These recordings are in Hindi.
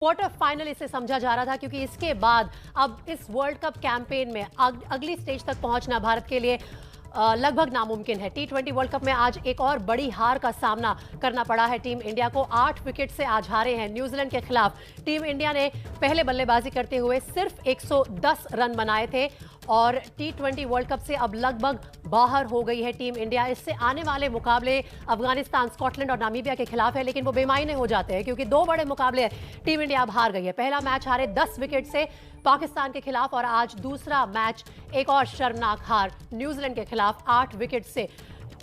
क्वार्टर फाइनल इसे समझा जा रहा था क्योंकि इसके बाद अब इस वर्ल्ड कप कैंपेन में अगली स्टेज तक पहुंचना भारत के लिए लगभग नामुमकिन है। टी20 वर्ल्ड कप में आज एक और बड़ी हार का सामना करना पड़ा है टीम इंडिया को। 8 विकेट से आज हारे हैं न्यूजीलैंड के खिलाफ। टीम इंडिया ने पहले बल्लेबाजी करते हुए सिर्फ 110 रन बनाए थे और टी20 वर्ल्ड कप से अब लगभग बाहर हो गई है टीम इंडिया। इससे आने वाले मुकाबले अफगानिस्तान, स्कॉटलैंड और नामीबिया के खिलाफ है, लेकिन वो बेमायने हो जाते हैं क्योंकि 2 बड़े मुकाबले टीम इंडिया अब हार गई है। पहला मैच हारे 10 विकेट से पाकिस्तान के खिलाफ और आज दूसरा मैच एक और शर्मनाक हार न्यूजीलैंड के खिलाफ 8 विकेट से।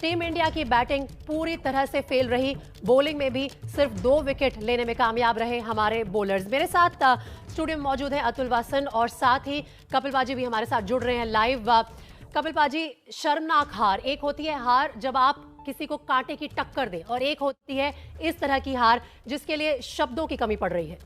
टीम इंडिया की बैटिंग पूरी तरह से फेल रही, बॉलिंग में भी सिर्फ 2 विकेट लेने में कामयाब रहे हमारे बॉलर्स। मेरे साथ स्टूडियो में मौजूद हैं अतुल वासन और साथ ही कपिल पाजी भी हमारे साथ जुड़ रहे हैं लाइव। कपिल पाजी, शर्मनाक हार, एक होती है हार जब आप किसी को कांटे की टक्कर दें और एक होती है इस तरह की हार जिसके लिए शब्दों की कमी पड़ रही है।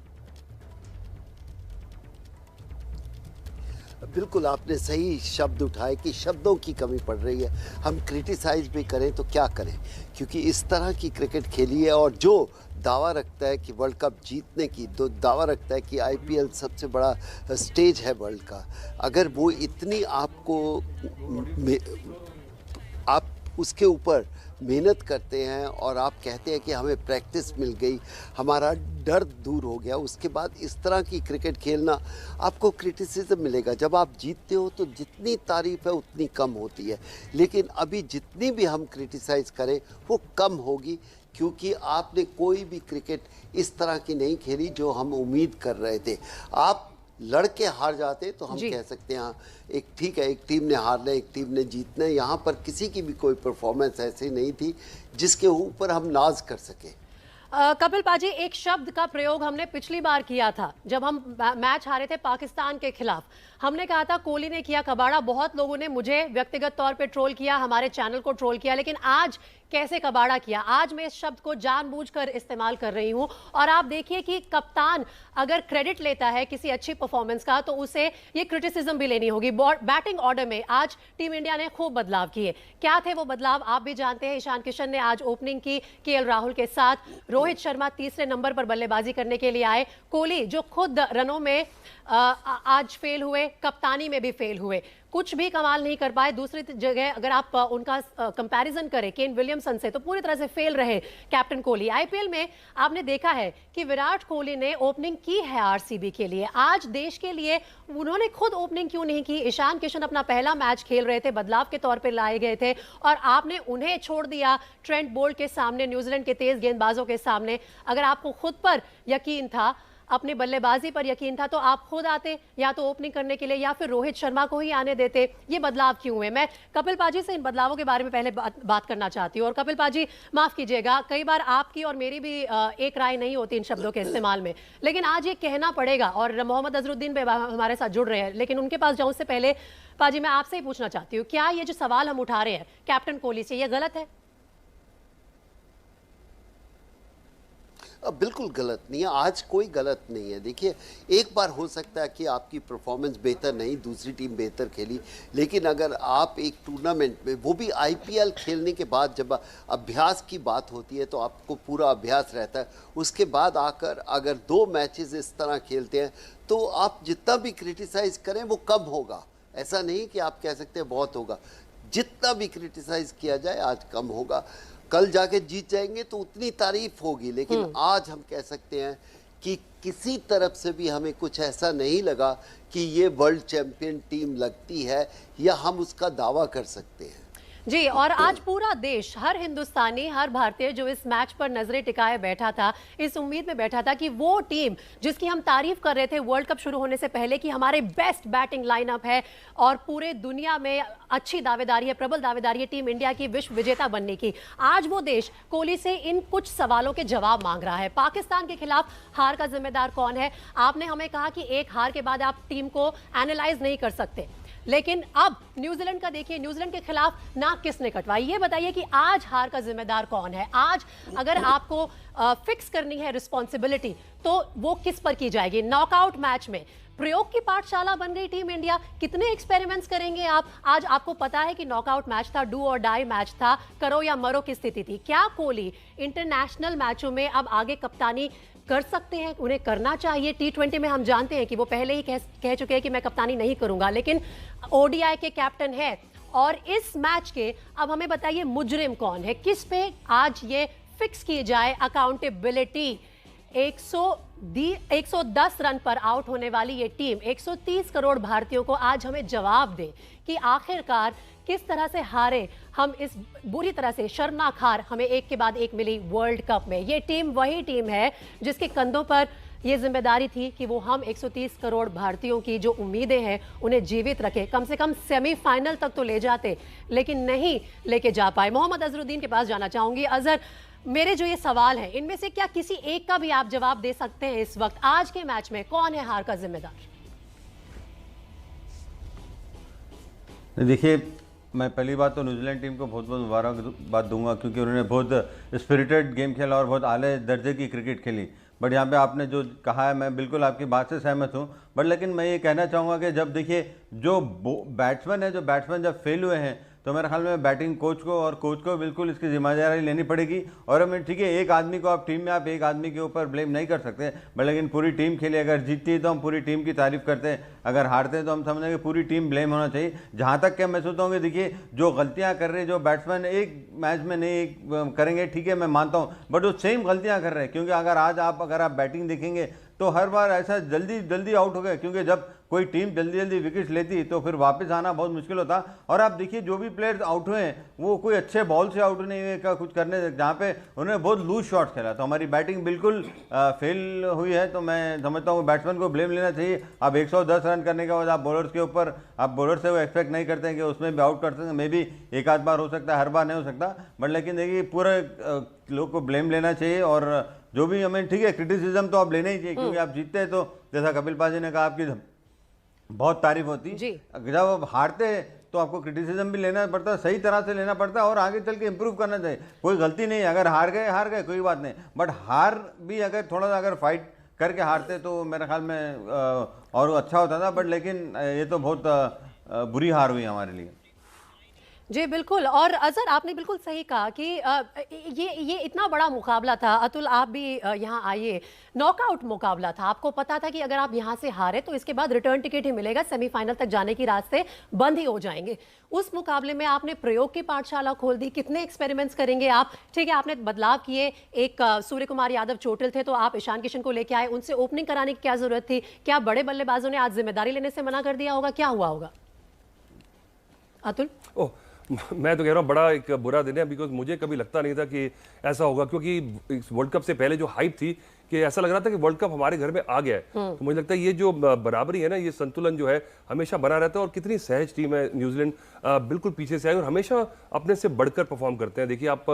बिल्कुल आपने सही शब्द उठाए कि शब्दों की कमी पड़ रही है। हम क्रिटिसाइज भी करें तो क्या करें, क्योंकि इस तरह की क्रिकेट खेली है और जो दावा रखता है कि वर्ल्ड कप जीतने की, तो दावा रखता है कि आईपीएल सबसे बड़ा स्टेज है वर्ल्ड का, अगर वो इतनी आप उसके ऊपर मेहनत करते हैं और आप कहते हैं कि हमें प्रैक्टिस मिल गई, हमारा डर दूर हो गया, उसके बाद इस तरह की क्रिकेट खेलना, आपको क्रिटिसिज्म मिलेगा। जब आप जीतते हो तो जितनी तारीफ है उतनी कम होती है, लेकिन अभी जितनी भी हम क्रिटिसाइज़ करें वो कम होगी, क्योंकि आपने कोई भी क्रिकेट इस तरह की नहीं खेली जो हम उम्मीद कर रहे थे। आप लड़के हार जाते तो हम कह सकते हैं एक ठीक है, एक टीम ने हारना है, एक टीम ने जीतना है। यहाँ पर किसी की भी कोई परफॉर्मेंस ऐसी नहीं थी जिसके ऊपर हम नाज कर सके। कपिल पाजी, एक शब्द का प्रयोग हमने पिछली बार किया था जब हम मैच हारे थे पाकिस्तान के खिलाफ। हमने कहा था कोहली ने किया कबाड़ा। बहुत लोगों ने मुझे व्यक्तिगत तौर पे ट्रोल किया, हमारे चैनल को ट्रोल किया, लेकिन आज कैसे कबाड़ा किया? आज मैं इस शब्द को जानबूझकर इस्तेमाल कर रही हूं और आप देखिए कि कप्तान अगर क्रेडिट लेता है किसी अच्छी परफॉर्मेंस का तो उसे ये क्रिटिसिज्म भी लेनी होगी। बैटिंग ऑर्डर में आज टीम इंडिया ने खूब बदलाव किए। क्या थे वो बदलाव आप भी जानते हैं। ईशान किशन ने आज ओपनिंग की केएल राहुल के साथ। रोहित शर्मा तीसरे नंबर पर बल्लेबाजी करने के लिए आए। कोहली जो खुद रनों में आज फेल हुए, कप्तानी में भी फेल हुए, कुछ भी कमाल नहीं कर पाए। दूसरी जगह अगर आप उनका कंपैरिजन करें केन विलियमसन से तो पूरी तरह से फेल रहे कैप्टन कोहली। आईपीएल में आपने देखा है कि विराट कोहली ने ओपनिंग की है आरसीबी के लिए, आज देश के लिए उन्होंने खुद ओपनिंग क्यों नहीं की? ईशान किशन अपना पहला मैच खेल रहे थे, बदलाव के तौर पर लाए गए थे और आपने उन्हें छोड़ दिया ट्रेंट बोल्ट के सामने, न्यूजीलैंड के तेज गेंदबाजों के सामने। अगर आपको खुद पर यकीन था, अपनी बल्लेबाजी पर यकीन था, तो आप खुद आते या तो ओपनिंग करने के लिए या फिर रोहित शर्मा को ही आने देते। ये बदलाव क्यों हुए? मैं कपिल पाजी से इन बदलावों के बारे में पहले बात करना चाहती हूँ। और कपिल पाजी, माफ कीजिएगा, कई बार आपकी और मेरी भी एक राय नहीं होती इन शब्दों के इस्तेमाल में, लेकिन आज ये कहना पड़ेगा। और मोहम्मद अजरुद्दीन भी हमारे साथ जुड़ रहे हैं, लेकिन उनके पास जाऊं उससे पहले पाजी मैं आपसे ही पूछना चाहती हूँ, क्या ये जो सवाल हम उठा रहे हैं कैप्टन कोहली से, ये गलत है? बिल्कुल गलत नहीं है, आज कोई गलत नहीं है। देखिए, एक बार हो सकता है कि आपकी परफॉर्मेंस बेहतर नहीं, दूसरी टीम बेहतर खेली, लेकिन अगर आप एक टूर्नामेंट में, वो भी आईपीएल खेलने के बाद जब अभ्यास की बात होती है तो आपको पूरा अभ्यास रहता है, उसके बाद आकर अगर 2 मैचेस इस तरह खेलते हैं तो आप जितना भी क्रिटिसाइज करें वो कम होगा। ऐसा नहीं कि आप कह सकते हैं बहुत होगा, जितना भी क्रिटिसाइज किया जाए आज कम होगा। कल जाके जीत जाएंगे तो उतनी तारीफ होगी, लेकिन आज हम कह सकते हैं कि किसी तरफ से भी हमें कुछ ऐसा नहीं लगा कि ये वर्ल्ड चैंपियन टीम लगती है या हम उसका दावा कर सकते हैं। जी, और आज पूरा देश, हर हिंदुस्तानी, हर भारतीय जो इस मैच पर नजरें टिकाए बैठा था, इस उम्मीद में बैठा था कि वो टीम जिसकी हम तारीफ कर रहे थे वर्ल्ड कप शुरू होने से पहले कि हमारे बेस्ट बैटिंग लाइनअप है और पूरे दुनिया में अच्छी दावेदारी है, प्रबल दावेदारी है टीम इंडिया की विश्व विजेता बनने की, आज वो देश कोहली से इन कुछ सवालों के जवाब मांग रहा है। पाकिस्तान के खिलाफ हार का जिम्मेदार कौन है? आपने हमें कहा कि एक हार के बाद आप टीम को एनालाइज नहीं कर सकते, लेकिन अब न्यूजीलैंड का देखिए, न्यूजीलैंड के खिलाफ नाक किसने कटवाई? ये बताइए कि आज हार का जिम्मेदार कौन है? आज अगर आपको फिक्स करनी है रिस्पॉन्सिबिलिटी तो वो किस पर की जाएगी? नॉकआउट मैच में प्रयोग की पाठशाला बन गई टीम इंडिया। कितने एक्सपेरिमेंट्स करेंगे आप? आज आपको पता है कि नॉकआउट मैच था, डू और डाई मैच था, करो या मरो की स्थिति थी। क्या कोहली इंटरनेशनल मैचों में अब आगे कप्तानी कर सकते हैं, उन्हें करना चाहिए। T20 में हम जानते हैं कि वो पहले ही कह चुके हैं कि मैं कप्तानी नहीं करूंगा, लेकिन ODI के कैप्टन है। और इस मैच के अब हमें बताइए मुजरिम कौन है, किस पे आज ये फिक्स की जाए अकाउंटेबिलिटी। 110 रन पर आउट होने वाली ये टीम 130 करोड़ भारतीयों को आज हमें जवाब दे कि आखिरकार किस तरह से हारे हम, इस बुरी तरह से शर्मनाक हार हमें एक के बाद एक मिली वर्ल्ड कप में। ये टीम वही टीम है जिसके कंधों पर ये जिम्मेदारी थी कि वो हम 130 करोड़ भारतीयों की जो उम्मीदें हैं उन्हें जीवित रखे, कम से कम सेमीफाइनल तक तो ले जाते, लेकिन नहीं लेके जा पाए। मोहम्मद अजहरुद्दीन के पास जाना चाहूंगी। अजहर, मेरे जो ये सवाल हैं इनमें से क्या किसी एक का भी आप जवाब दे सकते हैं इस वक्त? आज के मैच में कौन है हार का जिम्मेदार? देखिए, मैं पहली बात तो न्यूजीलैंड टीम को बहुत बहुत मुबारकबाद दूंगा, क्योंकि उन्होंने बहुत स्पिरिटेड गेम खेला और बहुत आले दर्जे की क्रिकेट खेली। बट यहाँ पे आपने जो कहा है मैं बिल्कुल आपकी बात से सहमत हूँ। बट लेकिन मैं ये कहना चाहूँगा कि जब देखिए जो बैट्समैन जब फेल हुए हैं तो मेरे ख्याल में बैटिंग कोच को और कोच को बिल्कुल इसकी जिम्मेदारी लेनी पड़ेगी। और हमें ठीक है, एक आदमी को आप टीम में आप एक आदमी के ऊपर ब्लेम नहीं कर सकते, बट लेकिन पूरी टीम खेली। अगर जीतती है तो हम पूरी टीम की तारीफ करते हैं, अगर हारते हैं तो हम समझेंगे पूरी टीम ब्लेम होना चाहिए। जहाँ तक कि मैं सोचता हूँ कि देखिए जो गलतियाँ कर रहे हैं जो बैट्समैन एक मैच में नहीं करेंगे, ठीक है मैं मानता हूँ, बट वो सेम गलतियाँ कर रहे हैं। क्योंकि अगर आप बैटिंग देखेंगे तो हर बार ऐसा जल्दी आउट हो गए, क्योंकि जब कोई टीम जल्दी विकेट्स लेती तो फिर वापस आना बहुत मुश्किल होता। और आप देखिए जो भी प्लेयर्स आउट हुए हैं वो कोई अच्छे बॉल से आउट नहीं हुए का कुछ करने, जहाँ पे उन्होंने बहुत लूज शॉट्स खेला। तो हमारी बैटिंग बिल्कुल फेल हुई है। तो मैं समझता हूँ बैट्समैन को ब्लेम लेना चाहिए। अब 110 रन करने के बाद आप बॉलर्स के ऊपर, आप बॉलर से वो एक्सपेक्ट नहीं करते हैं कि उसमें भी आउट कर सकते हैं। मे बी एक आध बार हो सकता है, हर बार नहीं हो सकता, बट लेकिन देखिए पूरे लोग को ब्लेम लेना चाहिए। और जो भी हमें ठीक है क्रिटिसिज्म तो आप लेना ही चाहिए, क्योंकि आप जीतते हैं तो जैसा कपिल पाजी ने कहा आपकी बहुत तारीफ होती, जब आप हारते हैं तो आपको क्रिटिसिज्म भी लेना पड़ता है, सही तरह से लेना पड़ता है और आगे चल के इंप्रूव करना चाहिए। कोई गलती नहीं है, अगर हार गए कोई बात नहीं, बट हार भी अगर थोड़ा सा अगर फाइट करके हारते तो मेरे ख्याल में और अच्छा होता था। बट लेकिन ये तो बहुत बुरी हार हुई हमारे लिए। जी बिल्कुल। और अजहर आपने बिल्कुल सही कहा कि ये इतना बड़ा मुकाबला था। अतुल आप भी यहाँ आइए, नॉकआउट मुकाबला था। आपको पता था कि अगर आप यहाँ से हारे तो इसके बाद रिटर्न टिकट ही मिलेगा, सेमीफाइनल तक जाने की रास्ते बंद ही हो जाएंगे। उस मुकाबले में आपने प्रयोग की पाठशाला खोल दी। कितने एक्सपेरिमेंट्स करेंगे आप? ठीक है, आपने बदलाव किए, एक सूर्य कुमार यादव चोटिल थे तो आप ईशान किशन को लेके आए, उनसे ओपनिंग कराने की क्या जरूरत थी? क्या बड़े बल्लेबाजों ने आज जिम्मेदारी लेने से मना कर दिया होगा? क्या हुआ होगा अतुल? मैं तो कह रहा हूँ बड़ा एक बुरा दिन है, बिकॉज मुझे कभी लगता नहीं था कि ऐसा होगा। क्योंकि इस वर्ल्ड कप से पहले जो हाइप थी कि ऐसा लग रहा था कि वर्ल्ड कप हमारे घर में आ गया है, तो मुझे लगता है ये जो बराबरी है ना, ये संतुलन जो है हमेशा बना रहता है। और कितनी सहज टीम है न्यूजीलैंड, बिल्कुल पीछे से आई और हमेशा अपने से बढ़कर परफॉर्म करते हैं। देखिए आप,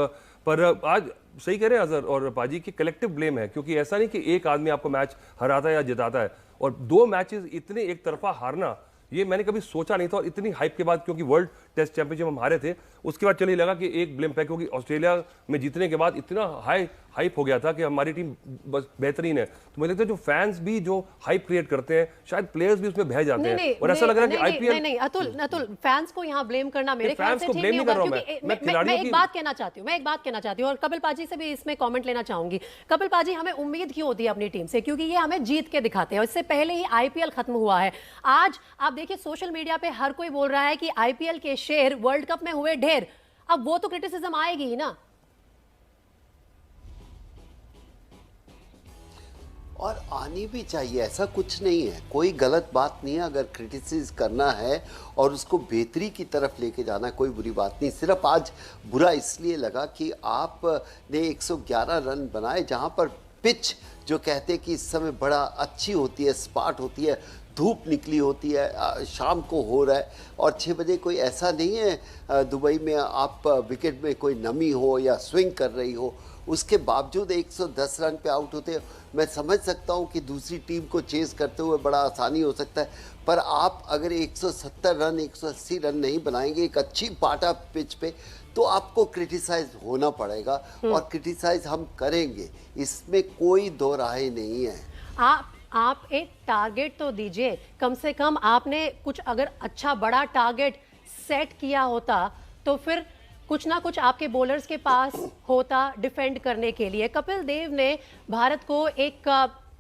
पर आज सही कह रहे हैं अजहर और पाजी की कलेक्टिव ब्लेम है, क्योंकि ऐसा नहीं कि एक आदमी आपको मैच हराता है या जिताता है। और 2 मैचेस इतने एक तरफा हारना, ये मैंने कभी सोचा नहीं था। और इतनी हाइप के बाद, क्योंकि वर्ल्ड टेस्ट चैंपियनशिप हम हारे थे, उसके बाद चलिए लगा कि एक ब्लेम है, क्योंकि ऑस्ट्रेलिया में जीतने के बाद इतना हाइप हो गया था कि हमारी टीम बस बेहतरीन है। तो मुझे लगता है जो फैंस भी जो हाइप क्रिएट करते हैं, शायद प्लेयर्स भी उसमें बह जाते हैं। और ऐसा लग रहा है कि आईपीएल नहीं अतुल फैंस को यहाँ ब्लेम करना मेरे ख्याल से ठीक नहीं होगा। मैं एक बात कहना चाहती हूँ और कपिल पाजी से भी इसमें कमेंट लेना चाहूंगी। कपिल पाजी, हमें उम्मीद क्यों होती है अपनी टीम से? क्योंकि ये हमें जीत के दिखाते हैं। इससे पहले ही आईपीएल खत्म हुआ है। आज आप देखिए सोशल मीडिया पे हर कोई बोल रहा है कि आईपीएल के शेर वर्ल्ड कप में हुए ढेर। अब वो तो क्रिटिसिज्म आएगी ही ना। और आनी भी चाहिए, ऐसा कुछ नहीं है, कोई गलत बात नहीं है। अगर क्रिटिसाइज करना है और उसको बेहतरी की तरफ लेके जाना, कोई बुरी बात नहीं। सिर्फ आज बुरा इसलिए लगा कि आपने 111 रन बनाए, जहां पर पिच जो कहते कि इस समय बड़ा अच्छी होती है, स्पार्ट होती है, धूप निकली होती है, शाम को हो रहा है और 6 बजे कोई ऐसा नहीं है दुबई में आप विकेट में कोई नमी हो या स्विंग कर रही हो, उसके बावजूद 110 रन पे आउट होते हैं। मैं समझ सकता हूं कि दूसरी टीम को चेस करते हुए बड़ा आसानी हो सकता है, पर आप अगर 170 रन 180 रन नहीं बनाएंगे एक अच्छी पाटा पिच पे, तो आपको क्रिटिसाइज होना पड़ेगा और क्रिटिसाइज हम करेंगे, इसमें कोई दो राय नहीं है। आप एक टारगेट तो दीजिए, कम से कम आपने कुछ अगर अच्छा बड़ा टारगेट सेट किया होता तो फिर कुछ ना कुछ आपके बॉलर्स के पास होता डिफेंड करने के लिए। कपिल देव ने भारत को एक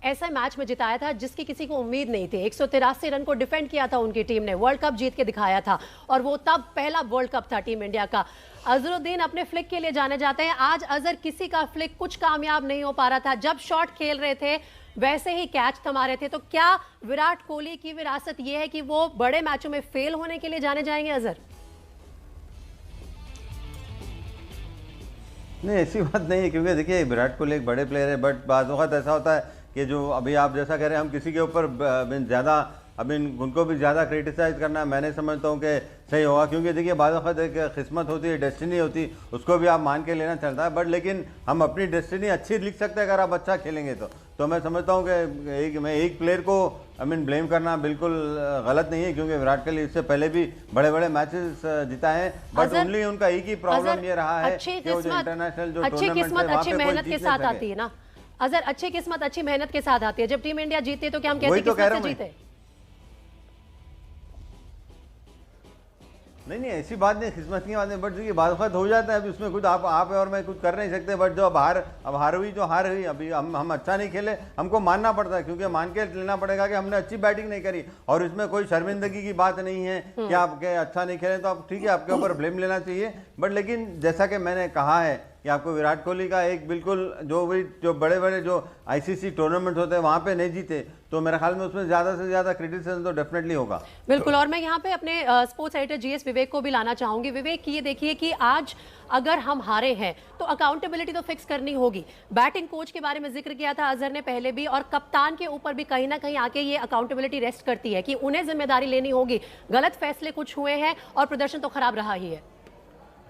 ऐसा मैच में जिताया था जिसकी किसी को उम्मीद नहीं थी। 183 रन को डिफेंड किया था उनकी टीम ने, वर्ल्ड कप जीत के दिखाया था, और वो तब पहला वर्ल्ड कप था टीम इंडिया का। अजहरुद्दीन अपने फ्लिक के लिए जाने जाते हैं। आज अजहर किसी का फ्लिक कुछ कामयाब नहीं हो पा रहा था। जब शॉट खेल रहे थे वैसे ही कैच थमा रहे थे। तो क्या विराट कोहली की विरासत ये है कि वो बड़े मैचों में फेल होने के लिए जाने जाएंगे अजहर? नहीं, ऐसी बात नहीं है, क्योंकि देखिए विराट कोहली एक बड़े प्लेयर है, बट बाज़ वक़्त ऐसा होता है कि जो अभी आप जैसा कह रहे हैं, हम किसी के ऊपर ज़्यादा उनको भी ज़्यादा क्रिटिसाइज़ करना मैं नहीं समझता हूँ कि सही होगा, क्योंकि देखिए बाज़ वक़्त एक किस्मत होती है, डेस्टिनी होती, उसको भी आप मान के लेना चलता है, बट लेकिन हम अपनी डेस्टिनी अच्छी लिख सकते हैं अगर आप अच्छा खेलेंगे तो मैं समझता हूँ कि एक प्लेयर को ब्लेम करना बिल्कुल गलत नहीं है, क्योंकि विराट कोहली इससे पहले भी बड़े बड़े मैचेस जिताए हैं, बट ओनली उनका एक ही प्रॉब्लम ये रहा है कि वो जो इंटरनेशनल जो अच्छी किस्मत टूर्नामेंट अच्छी मेहनत के साथ आती है ना अजहर, अच्छी किस्मत अच्छी मेहनत के साथ आती है। जब टीम इंडिया जीती है तो क्या हम कहते हैं किस्मत से जीते? नहीं, ऐसी बात नहीं, किस्मत की बात नहीं, बट देखिए बात हो जाता है, अभी उसमें खुद आप और मैं कुछ कर नहीं सकते, बट जो अब हार हुई जो हार हुई, अभी हम अच्छा नहीं खेले, हमको मानना पड़ता है, क्योंकि मान के लेना पड़ेगा कि हमने अच्छी बैटिंग नहीं करी, और इसमें कोई शर्मिंदगी की बात नहीं है कि आपके अच्छा नहीं खेले तो आप ठीक है, आपके ऊपर ब्लेम लेना चाहिए, बट लेकिन जैसा कि मैंने कहा है कि आपको विराट कोहली का एक बिल्कुल जो बड़े बड़े जो आईसीसी टूर्नामेंट होते हैं वहां पे नहीं जीते, तो मेरे ख्याल में उसमें ज्यादा से ज्यादा क्रिटिसिज्म तो डेफिनेटली होगा। बिल्कुल, और मैं यहाँ पे अपने स्पोर्ट्स एडिटर जीएस विवेक को भी लाना चाहूंगी। विवेक, ये देखिए कि आज अगर हम हारे हैं तो अकाउंटेबिलिटी तो फिक्स करनी होगी। बैटिंग कोच के बारे में जिक्र किया था अजहर ने पहले भी, और कप्तान के ऊपर भी कहीं ना कहीं आके ये अकाउंटेबिलिटी रेस्ट करती है कि उन्हें जिम्मेदारी लेनी होगी। गलत फैसले कुछ हुए हैं और प्रदर्शन तो खराब रहा ही है।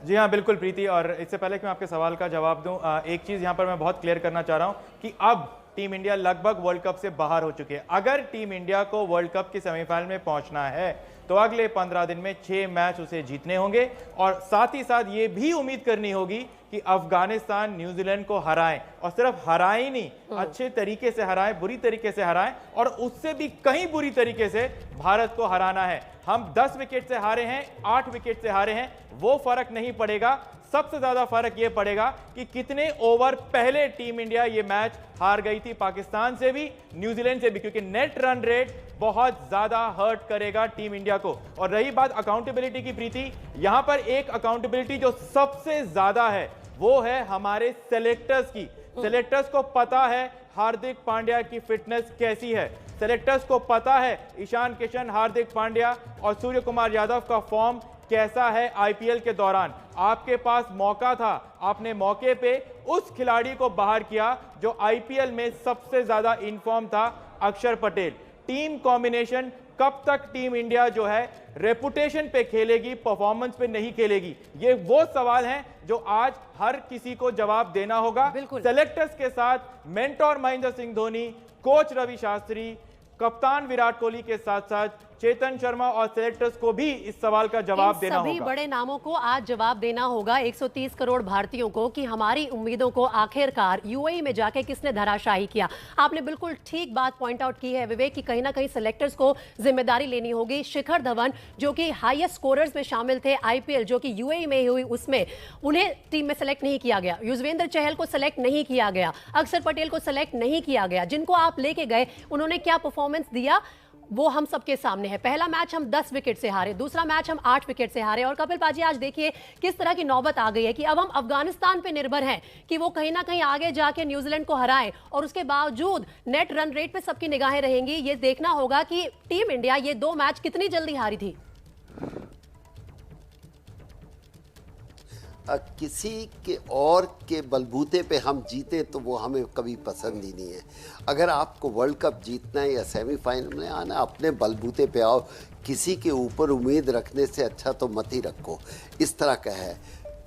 जी हाँ, बिल्कुल प्रीति, और इससे पहले कि मैं आपके सवाल का जवाब दूं, एक चीज यहां पर मैं बहुत क्लियर करना चाह रहा हूं कि अब टीम इंडिया लगभग वर्ल्ड कप से बाहर हो चुकी है। अगर टीम इंडिया को वर्ल्ड कप की सेमीफाइनल में पहुंचना है तो अगले 15 दिन में 6 मैच उसे जीतने होंगे, और साथ ही साथ ये भी उम्मीद करनी होगी कि अफगानिस्तान न्यूजीलैंड को हराएं, और सिर्फ हराएं ही नहीं, अच्छे तरीके से हराएं, बुरी तरीके से हराएं, और उससे भी कहीं बुरी तरीके से भारत को हराना है। हम 10 विकेट से हारे हैं, 8 विकेट से हारे हैं, वो फर्क नहीं पड़ेगा। सबसे ज्यादा फर्क यह पड़ेगा कि कितने ओवर पहले टीम इंडिया ये मैच हार गई थी, पाकिस्तान से भी, न्यूजीलैंड से भी, क्योंकि नेट रन रेट बहुत ज्यादा हर्ट करेगा टीम इंडिया को। और रही बात अकाउंटेबिलिटी की प्रीति, यहां पर एक अकाउंटेबिलिटी जो सबसे ज्यादा है वो है हमारे सेलेक्टर्स की। सेलेक्टर्स को पता है हार्दिक पांड्या की फिटनेस कैसी है, सेलेक्टर्स को पता है ईशान किशन, हार्दिक पांड्या और सूर्य कुमार यादव का फॉर्म कैसा है आईपीएल के दौरान। आपके पास मौका था, आपने मौके पे उस खिलाड़ी को बाहर किया जो आईपीएल में सबसे ज्यादा इनफॉर्म था, अक्षर पटेल। टीम कॉम्बिनेशन कब तक टीम इंडिया जो है रेपुटेशन पे खेलेगी, परफॉर्मेंस पे नहीं खेलेगी, ये वो सवाल हैं जो आज हर किसी को जवाब देना होगा। सेलेक्टर्स के साथ मेंटोर महेंद्र सिंह धोनी, कोच रवि शास्त्री, कप्तान विराट कोहली के साथ साथ चेतन शर्मा और सेलेक्टर्स को भी इस सवाल का जवाब देना होगा। सभी बड़े नामों को आज जवाब देना होगा, 130 करोड़ भारतीयों को, कि हमारी उम्मीदों को आखिरकार यूएई में जाके किसने धराशायी किया। आपने बिल्कुल ठीक बात पॉइंट आउट की है विवेक, कि कहीं ना कहीं सेलेक्टर्स को जिम्मेदारी लेनी होगी। शिखर धवन जो कि हाईएस्ट स्कोरर्स में शामिल थे आईपीएल जो कि यूएई में हुई, उसमें उन्हें टीम में सेलेक्ट नहीं किया गया। युजवेंद्र चहल को सेलेक्ट नहीं किया गया, अक्षर पटेल को सेलेक्ट नहीं किया गया। जिनको आप लेके गए उन्होंने क्या परफॉर्मेंस दिया वो हम सबके सामने है। पहला मैच हम 10 विकेट से हारे, दूसरा मैच हम 8 विकेट से हारे, और कपिल पाजी आज देखिए किस तरह की नौबत आ गई है कि अब हम अफगानिस्तान पे निर्भर हैं कि वो कहीं ना कहीं आगे जाके न्यूजीलैंड को हराएं, और उसके बावजूद नेट रन रेट पे सबकी निगाहें रहेंगी। ये देखना होगा कि टीम इंडिया ये 2 मैच कितनी जल्दी हारी थी। किसी के और के बलबूते पे हम जीते तो वो हमें कभी पसंद ही नहीं है। अगर आपको वर्ल्ड कप जीतना है या सेमीफाइनल में आना, अपने बलबूते पे आओ, किसी के ऊपर उम्मीद रखने से अच्छा तो मत ही रखो। इस तरह का है,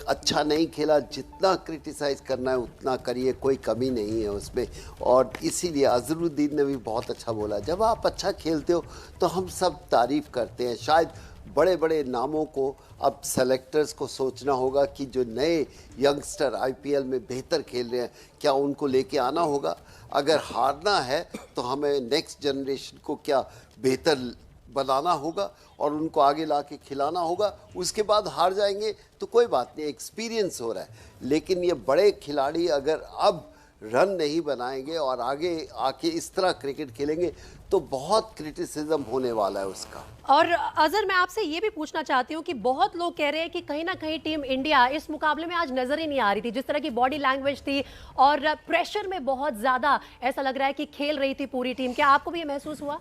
अच्छा नहीं खेला, जितना क्रिटिसाइज़ करना है उतना करिए, कोई कमी नहीं है उसमें। और इसीलिए अजहरुद्दीन ने भी बहुत अच्छा बोला, जब आप अच्छा खेलते हो तो हम सब तारीफ़ करते हैं। शायद बड़े बड़े नामों को अब सेलेक्टर्स को सोचना होगा कि जो नए यंगस्टर आईपीएल में बेहतर खेल रहे हैं क्या उनको लेके आना होगा। अगर हारना है तो हमें नेक्स्ट जनरेशन को क्या बेहतर बनाना होगा और उनको आगे ला के खिलाना होगा। उसके बाद हार जाएंगे तो कोई बात नहीं, एक्सपीरियंस हो रहा है। लेकिन ये बड़े खिलाड़ी अगर अब रन नहीं बनाएंगे और आगे आके इस तरह क्रिकेट खेलेंगे तो बहुत क्रिटिसिज्म होने वाला है उसका। और अजहर, मैं आपसे ये भी पूछना चाहती हूँ कि बहुत लोग कह रहे हैं कि कहीं ना कहीं टीम इंडिया इस मुकाबले में आज नजर ही नहीं आ रही थी, जिस तरह की बॉडी लैंग्वेज थी और प्रेशर में बहुत ज्यादा ऐसा लग रहा है कि खेल रही थी पूरी टीम। क्या आपको भी ये महसूस हुआ?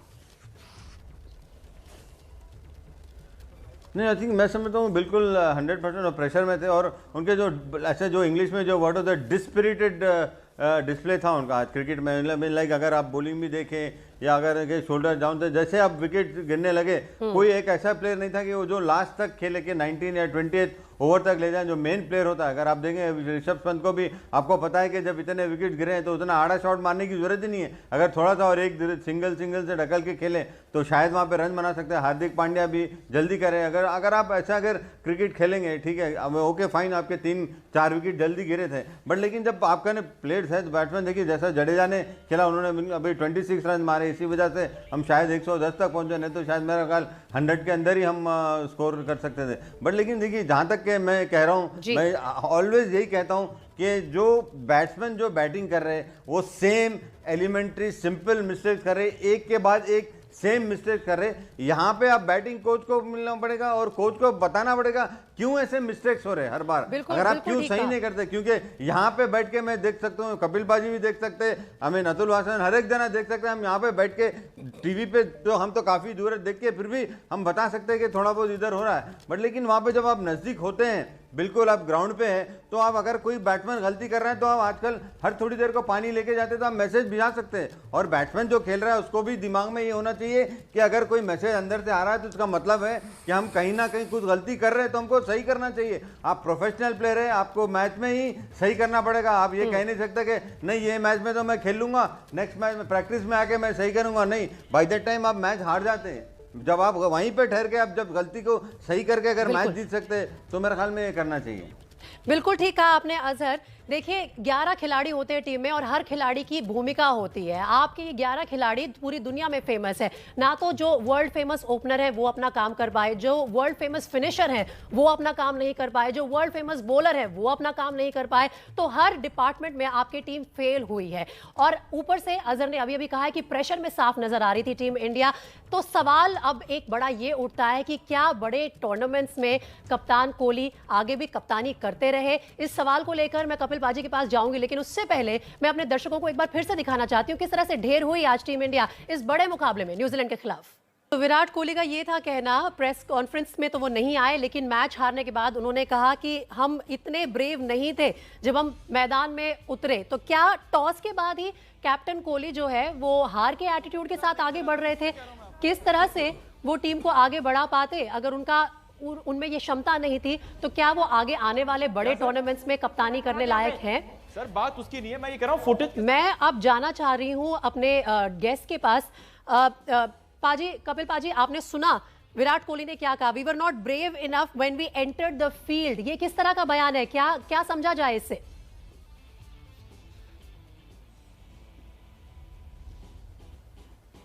नहीं, आई थिंक मैं समझता हूँ बिल्कुल 100% प्रेशर में थे और उनके जो ऐसे जो इंग्लिश में जो वर्ड होता है डिस्पिरिटेड डिस्प्ले था उनका आज क्रिकेट में। लाइक अगर आप बॉलिंग भी देखें या अगर शोल्डर डाउन थे, जैसे अब विकेट गिरने लगे कोई एक ऐसा प्लेयर नहीं था कि वो जो लास्ट तक खेले के 19 या 20 ओवर तक ले जाए, जो मेन प्लेयर होता है। अगर आप देखें ऋषभ पंत को भी आपको पता है कि जब इतने विकेट गिरे हैं तो उतना आड़ा शॉट मारने की जरूरत ही नहीं है। अगर थोड़ा सा और एक सिंगल से ढकल के खेले तो शायद वहाँ पे रन बना सकते हैं। हार्दिक पांड्या भी जल्दी करें। अगर आप ऐसा अगर क्रिकेट खेलेंगे, ठीक है, अब ओके फाइन, आपके 3-4 विकेट जल्दी गिरे थे, बट लेकिन जब आपका ने प्लेयर्स है तो बैट्समैन देखिए जैसा जडेजा ने खेला, उन्होंने अभी 26 रन मारे, इसी वजह से हम शायद 110 तक पहुंचे, नहीं तो शायद मेरा ख्याल 100 के अंदर ही हम स्कोर कर सकते थे। बट लेकिन देखिए जहां तक के मैं कह रहा हूं, मैं ऑलवेज यही कहता हूं कि जो बैट्समैन जो बैटिंग कर रहे हैं वो सेम एलिमेंट्री सिंपल मिस्टेक्स कर रहे हैं, एक के बाद एक सेम मिस्टेक कर रहे। यहाँ पे आप बैटिंग कोच को मिलना पड़ेगा और कोच को बताना पड़ेगा क्यों ऐसे मिस्टेक्स हो रहे हैं हर बार। अगर आप क्यों सही नहीं करते, क्योंकि यहाँ पे बैठ के मैं देख सकता हूँ, कपिल बाजी भी देख सकते हैं, हमें अतुल वासन हर एक जना देख सकते हैं। हम यहाँ पे बैठ के टीवी पे तो हम तो काफी दूर है, देख के फिर भी हम बता सकते हैं कि थोड़ा बहुत इधर हो रहा है। बट लेकिन वहाँ पे जब आप नजदीक होते हैं, बिल्कुल आप ग्राउंड पे हैं, तो आप अगर कोई बैट्समैन गलती कर रहा है तो आप आजकल हर थोड़ी देर को पानी लेके जाते तो आप मैसेज भिजा सकते हैं। और बैट्समैन जो खेल रहा है उसको भी दिमाग में ये होना चाहिए कि अगर कोई मैसेज अंदर से आ रहा है तो उसका मतलब है कि हम कहीं ना कहीं कुछ गलती कर रहे हैं तो हमको सही करना चाहिए। आप प्रोफेशनल प्लेयर है, आपको मैच में ही सही करना पड़ेगा। आप ये कह नहीं सकते कि नहीं ये मैच में तो मैं खेल लूंगा, नेक्स्ट मैच में प्रैक्टिस में आके मैं सही करूंगा। नहीं, बाय दैट टाइम आप मैच हार जाते हैं। जब आप वहीं पे ठहर के आप जब गलती को सही करके अगर मैच जीत सकते हैं तो मेरे ख्याल में ये करना चाहिए। बिल्कुल ठीक कहा आपने अजहर। देखिए 11 खिलाड़ी होते हैं टीम में और हर खिलाड़ी की भूमिका होती है। आपके ये 11 खिलाड़ी पूरी दुनिया में फेमस है। ना तो जो वर्ल्ड फेमस ओपनर है वो अपना काम कर पाए, जो वर्ल्ड फेमस फिनिशर है वो अपना काम नहीं कर पाए, जो वर्ल्ड फेमस बॉलर है वो अपना काम नहीं कर पाए। तो हर डिपार्टमेंट में आपकी टीम फेल हुई है। और ऊपर से अजहर ने अभी अभी कहा है कि प्रेशर में साफ नजर आ रही थी टीम इंडिया। तो सवाल अब एक बड़ा ये उठता है कि क्या बड़े टूर्नामेंट्स में कप्तान कोहली आगे भी कप्तानी करते रहे? इस सवाल को लेकर मैं कपिल बाजी के पास जाऊंगी, लेकिन उससे पहले मैं अपने दर्शकों को एक बार फिर से दिखाना चाहती हूं किस तरह से ढेर हुई आज टीम इंडिया इस बड़े मुकाबले में न्यूजीलैंड के खिलाफ। तो विराट कोहली का ये था कहना, प्रेस कॉन्फ्रेंस में तो वो नहीं आए, लेकिन मैच हारने के बाद उन्होंने कहा कि हम इतने ब्रेव नहीं थे जब हम मैदान में उतरे। तो क्या टॉस के बाद ही कैप्टन कोहली जो है वो हार के एटीट्यूड के साथ आगे बढ़ रहे थे? किस तरह से वो टीम को आगे बढ़ा पाते? अगर उनमें ये क्षमता नहीं थी तो क्या वो आगे आने वाले बड़े टूर्नामेंट्स में कप्तानी करने लायक हैं? सर बात उसकी नहीं है, मैं ये कह रहा हूं फुटेज। मैं अब जाना चाह रही हूं अपने गेस्ट के पास। पाजी, कपिल पाजी, आपने सुना विराट कोहली ने क्या कहा? We were not brave enough when we entered the field. ये किस तरह का बयान है? क्या समझा जाए इससे?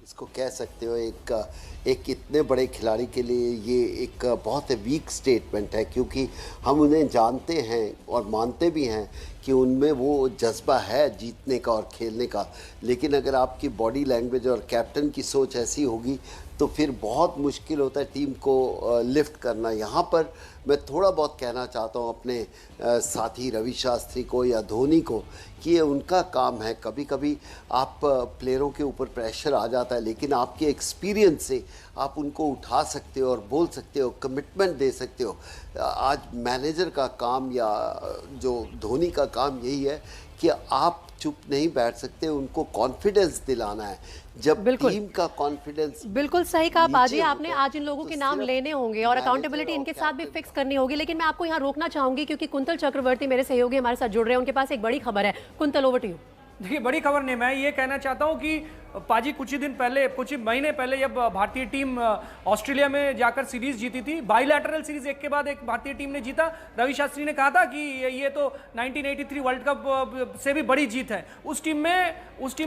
इसको कह सकते हो एक इतने बड़े खिलाड़ी के लिए ये एक बहुत वीक स्टेटमेंट है, क्योंकि हम उन्हें जानते हैं और मानते भी हैं कि उनमें वो जज्बा है जीतने का और खेलने का। लेकिन अगर आपकी बॉडी लैंग्वेज और कैप्टन की सोच ऐसी होगी तो फिर बहुत मुश्किल होता है टीम को लिफ्ट करना। यहाँ पर मैं थोड़ा बहुत कहना चाहता हूँ अपने साथी रवि शास्त्री को या धोनी को कि ये उनका काम है। कभी कभी आप प्लेयरों के ऊपर प्रेशर आ जाता है, लेकिन आपके एक्सपीरियंस से आप उनको उठा सकते हो और बोल सकते हो, कमिटमेंट दे सकते हो। आज मैनेजर का काम या जो धोनी का काम यही है कि आप चुप नहीं बैठ सकते, उनको कॉन्फिडेंस दिलाना है। जब टीम का कॉन्फिडेंस बिल्कुल सही कहा बाजी आपने। आज इन लोगों के नाम लेने होंगे और अकाउंटेबिलिटी इनके साथ भी फिक्स करनी होगी। लेकिन मैं आपको यहाँ रोकना चाहूंगी क्योंकि कुंतल चक्रवर्ती मेरे सहयोगी हमारे साथ जुड़ रहे हैं, उनके पास एक बड़ी खबर है। Kuntal, over to you. देखिए बड़ी खबर नहीं, मैं ये कहना चाहता हूँ कि पाजी कुछ ही महीने पहले जब भारतीय टीम ऑस्ट्रेलिया में जाकर सीरीज जीती थी, बाइलैटरल सीरीज एक के बाद एक भारतीय टीम ने जीता, रवि शास्त्री ने कहा था कि ये तो 1983 वर्ल्ड कप से भी बड़ी जीत है। उस टीम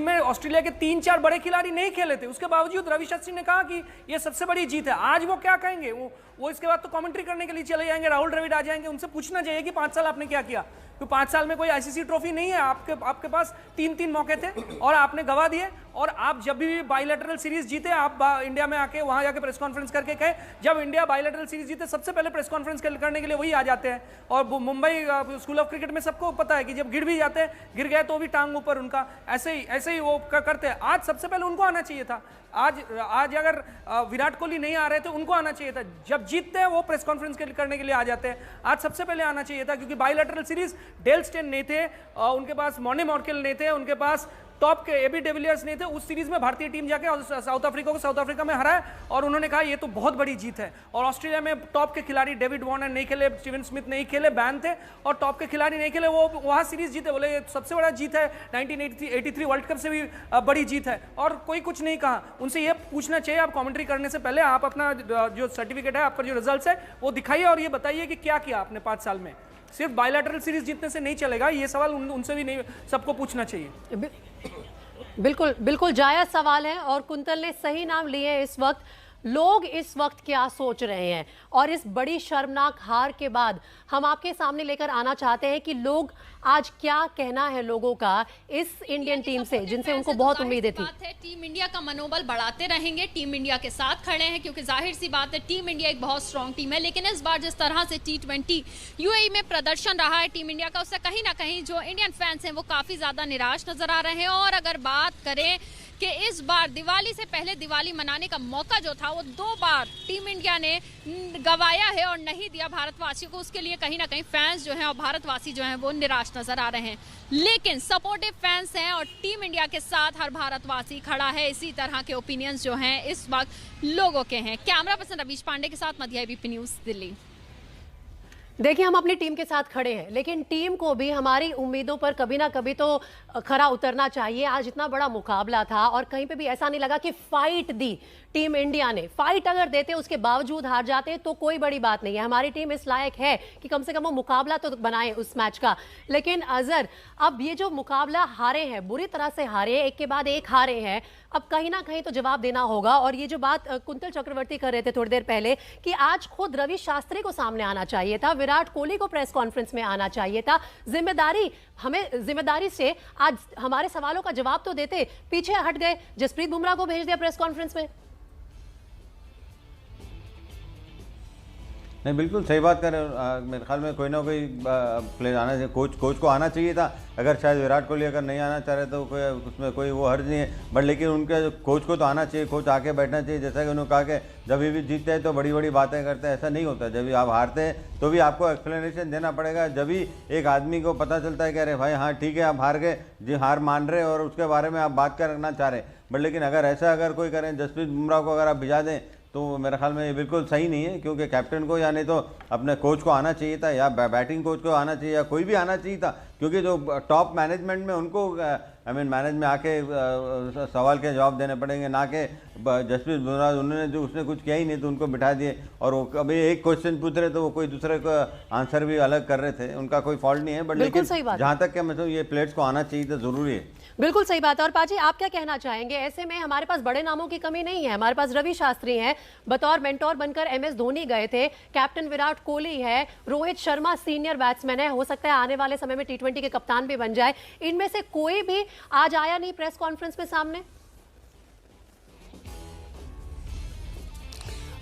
में ऑस्ट्रेलिया के 3-4 बड़े खिलाड़ी नहीं खेले थे, उसके बावजूद रवि शास्त्री ने कहा कि ये सबसे बड़ी जीत है। आज वो क्या कहेंगे, वो इसके बाद तो कमेंट्री करने के लिए चले जाएंगे, राहुल द्रविड़ आ जाएंगे, उनसे पूछना चाहिए कि 5 साल आपने क्या किया। तो 5 साल में कोई आईसीसी ट्रॉफी नहीं है, आपके पास 3 मौके थे और आपने गवा दिए। और आप जब भी बाइलैटरल सीरीज जीते, आप इंडिया में आके वहां जाके प्रेस कॉन्फ्रेंस करके कहे, जब इंडिया बाइलैटरल सीरीज जीते सबसे पहले प्रेस कॉन्फ्रेंस करने के लिए वही आ जाते हैं। और मुंबई स्कूल ऑफ क्रिकेट में सबको पता है कि जब गिर भी जाते हैं, गिर गए तो भी टांग ऊपर उनका, ऐसे ही वो करते हैं। आज सबसे पहले उनको आना चाहिए था। आज अगर विराट कोहली नहीं आ रहे थे, उनको आना चाहिए था। जब जीतते हैं वो प्रेस कॉन्फ्रेंस करने के लिए आ जाते हैं। आज सबसे पहले आना चाहिए था, क्योंकि बाइलैटरल सीरीज डेल स्टेन नहीं थे, उनके पास मॉर्ने मॉर्केल नहीं थे, उनके पास टॉप के एबी डिविलियर्स नहीं थे। उस सीरीज में भारतीय टीम जाके साउथ अफ्रीका में हराया और उन्होंने कहा ये तो बहुत बड़ी जीत है। और ऑस्ट्रेलिया में टॉप के खिलाड़ी डेविड वार्नर नहीं खेले, स्टीवन स्मिथ नहीं खेले, बैन थे, और टॉप के खिलाड़ी नहीं खेले, वो वहां सीरीज जीते। बोले ये सबसे बड़ा जीत है, 1983 वर्ल्ड कप से भी बड़ी जीत है। और कोई कुछ नहीं कहा। उनसे ये पूछना चाहिए, आप कॉमेंट्री करने से पहले आप अपना जो सर्टिफिकेट है, आपका जो रिजल्ट है वो दिखाइए और ये बताइए कि क्या किया आपने 5 साल में। सिर्फ बायलैटरल सीरीज जीतने से नहीं चलेगा, ये सवाल उनसे भी नहीं, सबको पूछना चाहिए। बिल्कुल जायज सवाल है और कुंतल ने सही नाम लिए। इस वक्त लोग इस वक्त क्या सोच रहे हैं, और इस बड़ी शर्मनाक हार के बाद हम आपके सामने लेकर आना चाहते हैं कि लोग आज क्या कहना है लोगों का इस इंडियन टीम से, जिनसे उनको बहुत उम्मीदें थी। टीम इंडिया का मनोबल बढ़ाते रहेंगे, टीम इंडिया के साथ खड़े हैं, क्योंकि जाहिर सी बात है टीम इंडिया एक बहुत स्ट्रांग टीम है। लेकिन इस बार जिस तरह से T20 यूएई में प्रदर्शन रहा है टीम इंडिया का, उससे कहीं ना कहीं जो इंडियन फैंस हैं वो काफी ज्यादा निराश नजर आ रहे हैं। और अगर बात करें कि इस बार दिवाली से पहले दिवाली मनाने का मौका जो था वो 2 बार टीम इंडिया ने गवाया है और नहीं दिया भारतवासियों को, उसके लिए कहीं ना कहीं फैंस जो हैं और भारतवासी जो हैं वो निराश नजर आ रहे हैं। लेकिन सपोर्टिव फैंस हैं और टीम इंडिया के साथ हर भारतवासी खड़ा है। इसी तरह के ओपिनियंस जो हैं इस वक्त लोगों के हैं। कैमरा पर्सन रवीश पांडे के साथ मध्य एबीपी न्यूज दिल्ली। देखिए, हम अपनी टीम के साथ खड़े हैं, लेकिन टीम को भी हमारी उम्मीदों पर कभी ना कभी तो खरा उतरना चाहिए। आज इतना बड़ा मुकाबला था और कहीं पे भी ऐसा नहीं लगा कि फाइट दी टीम इंडिया ने। फाइट अगर देते उसके बावजूद हार जाते तो कोई बड़ी बात नहीं है। हमारी टीम इस लायक है कि कम से कम वो मुकाबला तो बनाए उस मैच का। लेकिन अजहर, अब ये जो मुकाबला हारे हैं, बुरी तरह से हारे, एक के बाद एक हारे हैं, अब कहीं ना कहीं तो जवाब देना होगा। और ये जो बात कुंतल चक्रवर्ती कर रहे थे थोड़ी देर पहले कि आज खुद रवि शास्त्री को सामने आना चाहिए था, विराट कोहली को प्रेस कॉन्फ्रेंस में आना चाहिए था। जिम्मेदारी से आज हमारे सवालों का जवाब तो देते, पीछे हट गए, जसप्रीत बुमराह को भेज दिया प्रेस कॉन्फ्रेंस में। नहीं, बिल्कुल सही बात कर रहे हो। मेरे ख्याल में कोई ना कोई प्लेयर आना चाहिए, कोच को आना चाहिए था। अगर शायद विराट कोहली अगर नहीं आना चाह रहे तो उसमें कोई वो हर्ज नहीं है, बट लेकिन उनके कोच को तो आना चाहिए, कोच आके बैठना चाहिए। जैसा कि उन्होंने कहा कि जब भी जीतते हैं तो बड़ी बड़ी बातें करते हैं, ऐसा नहीं होता। जब भी आप हारते हैं तो भी आपको एक्सप्लेनेशन देना पड़ेगा। जब भी एक आदमी को पता चलता है कि अरे भाई हाँ ठीक है आप हार गए जी, हार मान रहे और उसके बारे में आप बात करना चाह रहे हैं, बट लेकिन अगर कोई करें, जसप्रीत बुमराह को अगर आप भिजा दें तो मेरे ख्याल में ये बिल्कुल सही नहीं है। क्योंकि कैप्टन को या नहीं तो अपने कोच को आना चाहिए था, या बैटिंग कोच को आना चाहिए, या कोई भी आना चाहिए था। क्योंकि जो टॉप मैनेजमेंट में उनको मैनेज में आके सवाल के जवाब देने पड़ेंगे, ना कि जसप्रीत बुमराह उसने कुछ किया ही नहीं तो उनको बिठा दिए। और वो कभी एक क्वेश्चन पूछ रहे तो वो कोई दूसरे का आंसर भी अलग कर रहे थे। उनका कोई फॉल्ट नहीं है, बट लेकिन जहाँ तक मतलब ये प्लेयर्स को आना चाहिए तो जरूरी है। बिल्कुल सही बात है। और पाजी, आप क्या कहना चाहेंगे? ऐसे में हमारे पास बड़े नामों की कमी नहीं है। हमारे पास रवि शास्त्री हैं, बतौर मेंटोर बनकर MS धोनी गए थे, कैप्टन विराट कोहली है, रोहित शर्मा सीनियर बैट्समैन है, हो सकता है आने वाले समय में T20 के कप्तान भी बन जाए। इनमें से कोई भी आज आया नहीं प्रेस कॉन्फ्रेंस में सामने?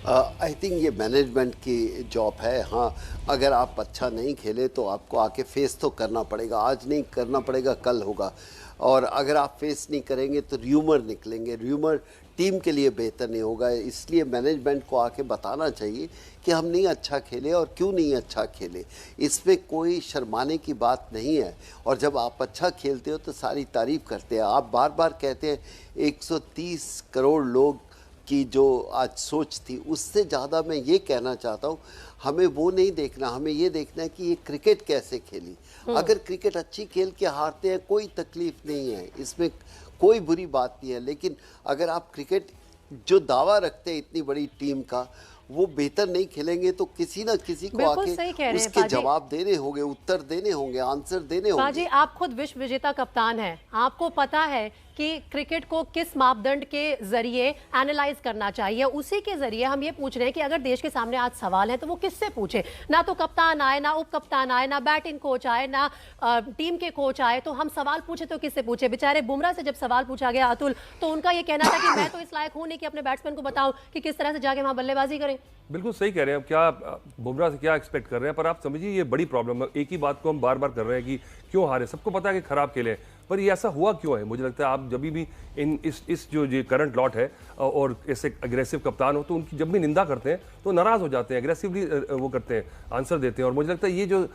आई थिंक ये मैनेजमेंट की जॉब है। हाँ, अगर आप अच्छा नहीं खेले तो आपको आके फेस तो करना पड़ेगा। आज नहीं करना पड़ेगा, कल होगा। और अगर आप फेस नहीं करेंगे तो र्यूमर निकलेंगे, र्यूमर टीम के लिए बेहतर नहीं होगा। इसलिए मैनेजमेंट को आके बताना चाहिए कि हम नहीं अच्छा खेले और क्यों नहीं अच्छा खेले। इसमें कोई शर्माने की बात नहीं है। और जब आप अच्छा खेलते हो तो सारी तारीफ़ करते हैं। आप बार बार कहते हैं 130 करोड़ लोग की जो आज सोच थी, उससे ज़्यादा मैं ये कहना चाहता हूँ, हमें वो नहीं देखना, हमें ये देखना है कि ये क्रिकेट कैसे खेली। अगर क्रिकेट अच्छी खेल के हारते हैं कोई तकलीफ नहीं है, इसमें कोई बुरी बात नहीं है, लेकिन अगर आप क्रिकेट जो दावा रखते हैं इतनी बड़ी टीम का, वो बेहतर नहीं खेलेंगे तो किसी ना किसी को आके उसके जवाब देने होंगे, उत्तर देने होंगे, आंसर देने होंगे। पाजी, आप खुद विश्व विजेता कप्तान हैं, आपको पता है कि क्रिकेट को किस मापदंड के जरिए एनालाइज करना चाहिए। उसी के जरिए हम ये पूछ रहे हैं कि अगर देश के सामने आज सवाल है तो वो किससे पूछे। ना तो कप्तान आए, ना उप कप्तान आए, ना बैटिंग कोच आए, ना टीम के कोच आए, तो हम सवाल पूछे तो किससे पूछे। बेचारे बुमराह से जब सवाल पूछा गया अतुल, तो उनका ये कहना था कि मैं तो इस लायक हूं नहीं कि अपने बैट्समैन को बताऊं कि किस तरह से जाके वहां बल्लेबाजी करें। बिल्कुल सही कह रहे हैं। अब क्या बुमराह से क्या एक्सपेक्ट कर रहे हैं, पर आप समझिए ये बड़ी प्रॉब्लम है। एक ही बात को हम बार बार कर रहे हैं कि क्यों हारे, सबको पता है कि खराब खेले, पर ये ऐसा हुआ क्यों है। मुझे लगता है आप जब भी इस जो ये करंट लॉट है और ऐसे अग्रेसिव कप्तान हो तो उनकी जब भी निंदा करते हैं तो नाराज हो जाते हैं, अग्रेसिवली वो करते हैं, आंसर देते हैं। और मुझे लगता है ये जो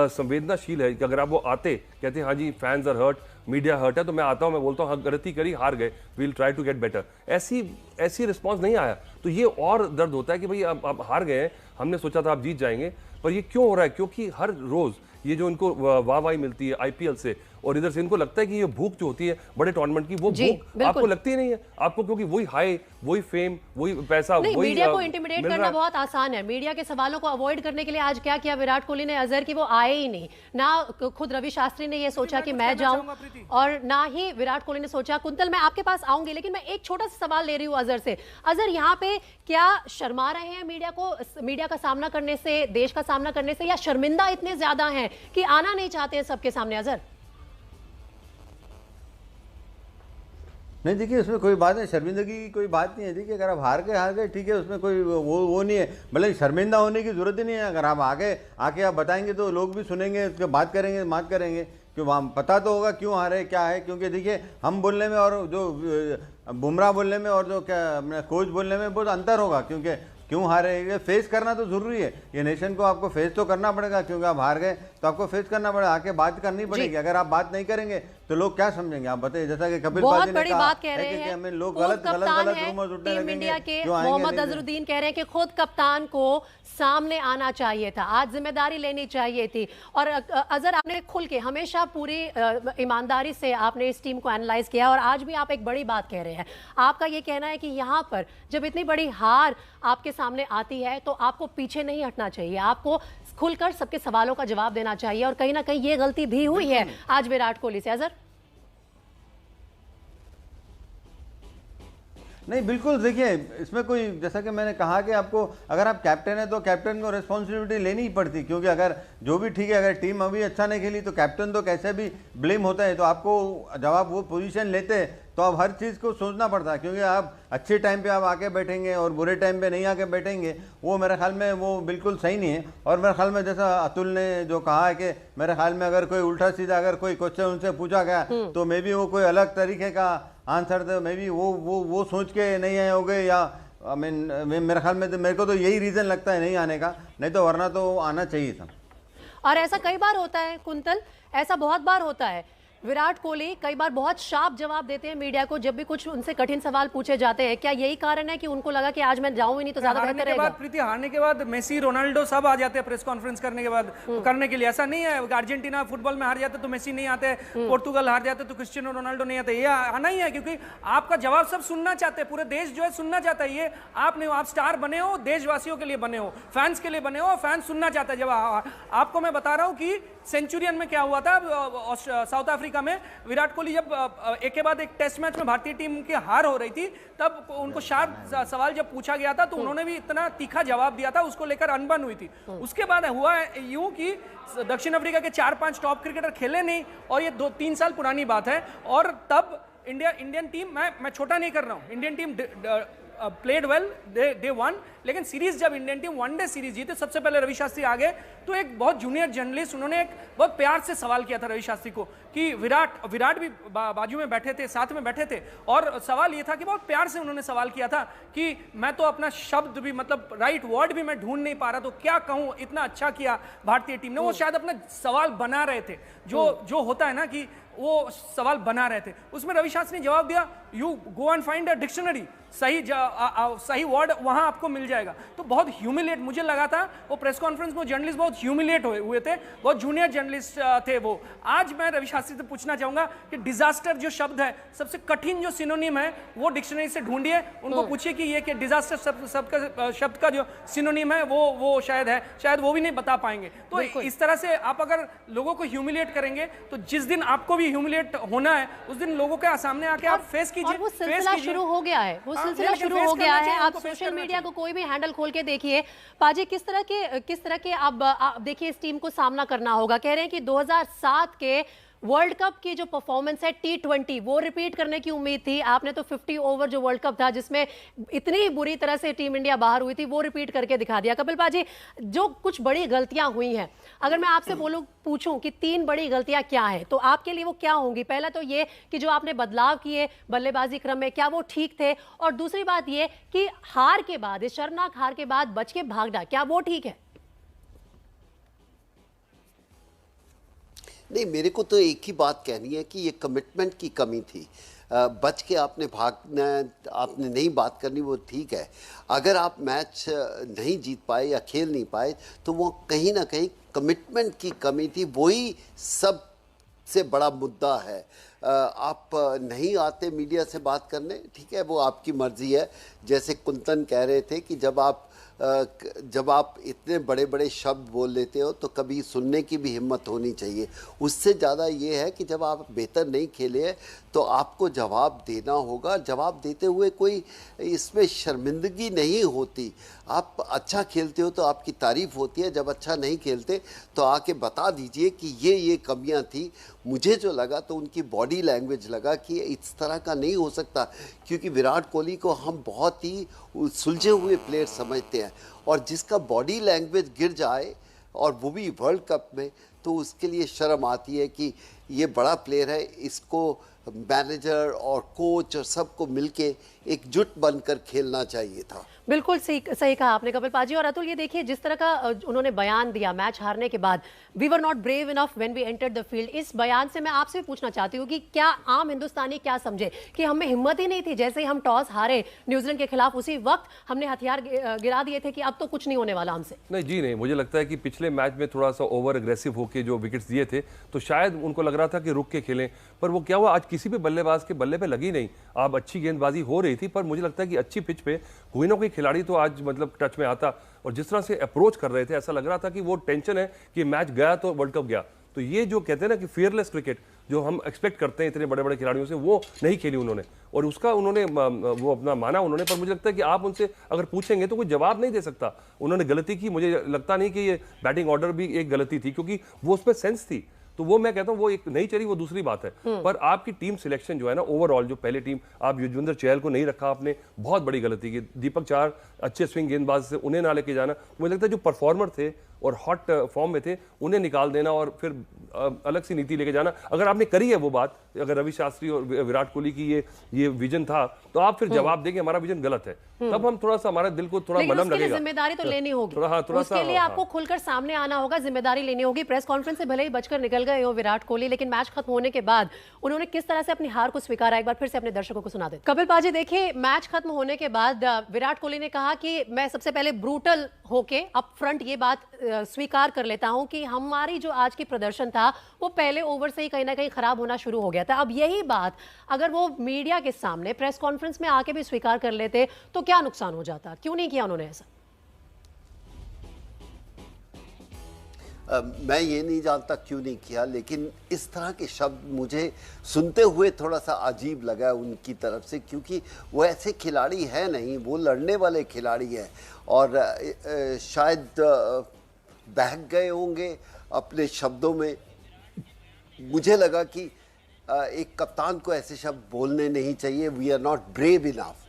संवेदनाशील है कि अगर आप वो आते कहते हैं हाँ जी fans are hurt, media hurt है, तो मैं आता हूँ, मैं बोलता हूँ हाँ गलती करी, हार गए, we'll try to get better, ऐसी रिस्पॉन्स नहीं आया, तो ये और दर्द होता है कि भाई आप हार गए हैं, हमने सोचा था आप जीत जाएंगे। पर ये क्यों हो रहा है, क्योंकि हर रोज ये जो इनको वाहवाही मिलती है आईपीएल से, और इधर से इनको लगता है कि ये भूख जो होती है बड़े टूर्नामेंट की, वो भूख आपको लगती ही नहीं है आपको, क्योंकि वही हाई, वही फेम, वही पैसा, वही मीडिया को इंटिमिडेट करना बहुत आसान है। मीडिया के सवालों को अवॉइड करने के लिए आज क्या किया विराट कोहली ने अजहर की, वो आए ही नहीं। ना खुद रवि शास्त्री ने ये सोचा कि मैं जाऊं, और ना ही विराट कोहली ने सोचा। कुंतल, मैं आपके पास आऊंगी, लेकिन मैं एक छोटा सा सवाल ले रही हूं अजहर से। अजहर, यहाँ पे क्या शर्मा रहे हैं मीडिया का सामना करने से, देश का सामना करने से, या शर्मिंदा इतने ज्यादा हैं कि आना नहीं चाहते हैं सबके सामने? अजहर नहीं, देखिए उसमें कोई बात नहीं, शर्मिंदगी की कोई बात नहीं है। देखिए अगर आप हार गए ठीक है, उसमें कोई वो नहीं है, मतलब शर्मिंदा होने की जरूरत ही नहीं है। अगर आप आके आप बताएंगे तो लोग भी सुनेंगे, उसके बात करेंगे क्यों, वहाँ पता तो होगा क्यों हारे, क्या है। क्योंकि देखिए हम बोलने में और जो बुमराह बोलने में और जो क्या कोच बोलने में बहुत अंतर होगा, क्योंकि क्यों हारे ये फेस करना तो जरूरी है। ये नेशन को आपको फेस तो करना पड़ेगा, क्योंकि आप हार गए तो आपको फेस करना पड़ेगा, आके बात करनी पड़ेगी। अगर आप बात नहीं करेंगे तो लोग क्या समझेंगे, आप बताइए। जैसा कि कपिल पाजी ने कहा कि हमें लोग गलत रूमर्स उठने लगेंगे। मोहम्मद अजहरुद्दीन कह रहे हैं कि खुद कप्तान को सामने आना चाहिए था, आज जिम्मेदारी लेनी चाहिए थी। और अजहर, आपने खुल के हमेशा पूरी ईमानदारी से आपने इस टीम को एनालाइज किया, और आज भी आप एक बड़ी बात कह रहे हैं। आपका ये कहना है कि यहाँ पर जब इतनी बड़ी हार आपके सामने आती है तो आपको पीछे नहीं हटना चाहिए, आपको खुलकर सबके सवालों का जवाब देना चाहिए। और कहीं ना कहीं ये गलती भी हुई है आज विराट कोहली से। अजहर नहीं, बिल्कुल देखिए इसमें कोई, जैसा कि मैंने कहा कि आपको अगर आप कैप्टन है तो कैप्टन को रिस्पॉन्सिबिलिटी लेनी ही पड़ती, क्योंकि अगर जो भी ठीक है, अगर टीम अभी अच्छा नहीं खेली तो कैप्टन तो कैसे भी ब्लेम होता है। तो आपको जब आप वो पोजीशन लेते तो आप हर चीज़ को सोचना पड़ता है, क्योंकि आप अच्छे टाइम पे आप आके बैठेंगे और बुरे टाइम पे नहीं आके बैठेंगे, वो मेरे ख्याल में वो बिल्कुल सही नहीं है। और मेरे ख्याल में जैसा अतुल ने जो कहा है कि मेरे ख्याल में अगर कोई उल्टा सीधा अगर कोई क्वेश्चन उनसे पूछा गया तो मे बी वो कोई अलग तरीके का आंसर दे, मे बी वो सोच के नहीं आए होंगे, या आई मीन मेरे ख्याल में तो मेरे को तो यही रीज़न लगता है नहीं आने का, नहीं तो वरना तो आना चाहिए था। और ऐसा कई बार होता है कुंतल, ऐसा बहुत बार होता है। विराट कोहली कई बार बहुत शार्प जवाब देते हैं मीडिया को जब भी कुछ उनसे कठिन सवाल पूछे जाते हैं। क्या यही कारण है कि उनको लगा कि आज मैं जाऊं ही नहीं तो ज्यादा बेहतर रहेगा? प्रीति, हारने के बाद मेसी, रोनाल्डो सब आ जाते हैं प्रेस कॉन्फ्रेंस करने के बाद करने के लिए। ऐसा नहीं है अर्जेंटीना फुटबॉल में हार जाते तो मेसी नहीं आते, पोर्तुगल हार जाते तो क्रिस्टियानो रोनाल्डो नहीं आते। ये आना ही है, क्योंकि आपका जवाब सब सुनना चाहते हैं, पूरे देश जो है सुनना चाहता है। ये आप नहीं हो, आप स्टार बने हो, देशवासियों के लिए बने हो, फैंस के लिए बने हो, फैंस सुनना चाहता है। जब आपको मैं बता रहा हूं कि सेंचुरियन में क्या हुआ था साउथ अफ्रीका में, विराट कोहली जब एक के बाद एक टेस्ट मैच में भारतीय टीम की हार हो रही थी, तब उनको शार्प सवाल जब पूछा गया था तो उन्होंने भी इतना तीखा जवाब दिया था, उसको लेकर अनबन हुई थी। उसके बाद हुआ यूं कि दक्षिण अफ्रीका के 4-5 टॉप क्रिकेटर खेले नहीं, और ये 2-3 साल पुरानी बात है। और तब इंडियन टीम, मैं छोटा नहीं कर रहा हूं, इंडियन टीम प्लेड वेल, दे वन, लेकिन सीरीज जब इंडियन टीम वनडे सीरीज जीते, सबसे पहले रवि शास्त्री आ गए, तो एक बहुत जूनियर जर्नलिस्ट, उन्होंने एक बहुत प्यार से सवाल किया था रवि शास्त्री को कि विराट भी बाजू में बैठे थे, साथ में बैठे थे, और सवाल ये था कि बहुत प्यार से उन्होंने सवाल किया था कि मैं तो अपना शब्द भी, मतलब राइट वर्ड भी मैं ढूंढ नहीं पा रहा, तो क्या कहूं, इतना अच्छा किया भारतीय टीम ने। वो शायद अपना सवाल बना रहे थे, जो होता है ना कि वो सवाल बना रहे थे। उसमें रवि शास्त्री ने जवाब दिया, you go and find a dictionary, सही वर्ड वहां आपको मिल जाएगा। तो बहुत ह्यूमिलेट मुझे लगा था वो प्रेस कॉन्फ्रेंस में, जर्नलिस्ट बहुत ह्यूमिलेट हुए थे, बहुत जूनियर जर्नलिस्ट थे वो। आज मैं रवि शास्त्री से पूछना चाहूंगा कि डिजास्टर जो शब्द है, सबसे कठिन जो सिनोनिम है वो डिक्शनरी से ढूंढिए, उनको पूछिए कि ये कि डिजास्टर शब्द का जो सिनोनिम है वो शायद वो भी नहीं बता पाएंगे। तो इस तरह से आप अगर लोगों को ह्यूमिलेट करेंगे तो जिस दिन आपको भी ह्यूमिलेट होना है उस दिन लोगों के सामने आके आप फेस कीजिए। वो सिलसिला शुरू हो गया है, वो सिलसिला शुरू हो गया है। आप सोशल मीडिया को कोई भी हैंडल खोल के देखिए पाजी, किस तरह के आप देखिए इस टीम को सामना करना होगा। कह रहे हैं कि 2007 के वर्ल्ड कप की जो परफॉर्मेंस है T20 वो रिपीट करने की उम्मीद थी। आपने तो 50 ओवर जो वर्ल्ड कप था जिसमें इतनी बुरी तरह से टीम इंडिया बाहर हुई थी वो रिपीट करके दिखा दिया। कपिल पाजी, जो कुछ बड़ी गलतियां हुई हैं, अगर मैं आपसे पूछूं कि 3 बड़ी गलतियां क्या हैं तो आपके लिए वो क्या होंगी? पहला तो ये कि जो आपने बदलाव किए बल्लेबाजी क्रम में, क्या वो ठीक थे? और दूसरी बात ये कि हार के बाद, इस शर्मनाक हार के बाद बच के भागना, क्या वो ठीक है? नहीं, मेरे को तो एक ही बात कहनी है कि ये कमिटमेंट की कमी थी। बच के आपने भागना, आपने नहीं बात करनी, वो ठीक है। अगर आप मैच नहीं जीत पाए या खेल नहीं पाए तो वो कहीं ना कहीं कमिटमेंट की कमी थी, वही सबसे बड़ा मुद्दा है। आप नहीं आते मीडिया से बात करने, ठीक है, वो आपकी मर्जी है। जैसे कुंतन कह रहे थे कि जब आप इतने बड़े बड़े शब्द बोल लेते हो तो कभी सुनने की भी हिम्मत होनी चाहिए। उससे ज़्यादा ये है कि जब आप बेहतर नहीं खेले तो आपको जवाब देना होगा। जवाब देते हुए कोई इसमें शर्मिंदगी नहीं होती। आप अच्छा खेलते हो तो आपकी तारीफ़ होती है, जब अच्छा नहीं खेलते तो आके बता दीजिए कि ये कमियां थी। मुझे जो लगा तो उनकी बॉडी लैंग्वेज लगा कि इस तरह का नहीं हो सकता, क्योंकि विराट कोहली को हम बहुत ही सुलझे हुए प्लेयर समझते हैं, और जिसका बॉडी लैंग्वेज गिर जाए और वो भी वर्ल्ड कप में, तो उसके लिए शर्म आती है कि ये बड़ा प्लेयर है, इसको मैनेजर और कोच और सबको मिलके एकजुट बनकर खेलना चाहिए था। बिल्कुल सही कहा आपने कपिल पाजी। और अतुल, ये देखिए जिस तरह का उन्होंने बयान दिया मैच हारने के बाद, we were not brave enough when we entered the field. इस बयान से मैं आपसे पूछना चाहती हूँ कि क्या आम हिंदुस्तानी क्या समझे कि हमें हिम्मत ही नहीं थी? जैसे ही हम टॉस हारे न्यूजीलैंड के खिलाफ उसी वक्त हमने हथियार गिरा दिए थे कि अब तो कुछ नहीं होने वाला हमसे। नहीं जी नहीं, मुझे लगता है कि पिछले मैच में थोड़ा सा ओवर अग्रेसिव होकर जो विकेट्स दिए थे तो शायद उनको लग रहा था कि रुक के खेलें, पर वो क्या हुआ, आज किसी भी बल्लेबाज के बल्ले पे लगी नहीं। आप अच्छी गेंदबाजी हो रही थी, पर मुझे लगता है कि अच्छी पिच पे कोई ना कोई खिलाड़ी तो आज मतलब टच में आता, और जिस तरह से अप्रोच कर रहे थे ऐसा लग रहा था कि वो टेंशन है कि मैच गया तो वर्ल्ड कप गया। तो ये जो कहते हैं ना कि फियरलेस क्रिकेट जो हम एक्सपेक्ट करते हैं इतने बड़े बड़े खिलाड़ियों से, वो नहीं खेली उन्होंने, और उसका उन्होंने वो अपना माना उन्होंने। पर मुझे लगता है कि आप उनसे अगर पूछेंगे तो कोई जवाब नहीं दे सकता। उन्होंने गलती की, मुझे लगता नहीं कि ये बैटिंग ऑर्डर भी एक गलती थी, क्योंकि वो उसमें सेंस थी। तो वो मैं कहता हूं वो एक नहीं चली, वो दूसरी बात है। पर आपकी टीम सिलेक्शन जो है ना, ओवरऑल जो पहले टीम, आप युजवेंद्र चहल को नहीं रखा आपने, बहुत बड़ी गलती की। दीपक चार अच्छे स्विंग गेंदबाज से, उन्हें ना लेके जाना। मुझे लगता है जो परफॉर्मर थे और हॉट फॉर्म में थे उन्हें निकाल देना और फिर अलग सी नीति लेके जाना, अगर आपने करी है वो बात, अगर रवि शास्त्री और विराट कोहली की ये विजन था, तो आप फिर जवाब देंगे हमारा विजन गलत है, तब हम थोड़ा सा, हमारा दिल को थोड़ा मलम लगेगा। जिम्मेदारी तो लेनी होगी, थोड़ा उसके लिए आपको खुलकर सामने आना होगा, जिम्मेदारी लेनी होगी। प्रेस कॉन्फ्रेंस से भले ही बचकर निकल गए हो विराट कोहली, लेकिन मैच खत्म होने के बाद उन्होंने किस तरह से अपनी हार को स्वीकारा, एक बार फिर से अपने दर्शकों को सुना दे। कपिल पाजी, देखिए मैच खत्म होने के बाद विराट कोहली ने कहा कि मैं सबसे पहले ब्रूटल होके अप फ्रंट ये बात स्वीकार कर लेता हूं कि हमारी जो आज की प्रदर्शन था वो पहले ओवर से ही कहीं ना कहीं खराब होना शुरू हो गया था। अब यही बात अगर वो मीडिया के सामने प्रेस कॉन्फ्रेंस में आके भी स्वीकार कर लेते तो क्या नुकसान हो जाता? क्यों नहीं किया उन्होंने ऐसा? मैं ये नहीं जानता क्यों नहीं किया, लेकिन इस तरह के शब्द मुझे सुनते हुए थोड़ा सा अजीब लगा उनकी तरफ से, क्योंकि वो ऐसे खिलाड़ी है नहीं, वो लड़ने वाले खिलाड़ी हैं, और शायद बहक गए होंगे अपने शब्दों में। मुझे लगा कि एक कप्तान को ऐसे शब्द बोलने नहीं चाहिए, we are not brave enough.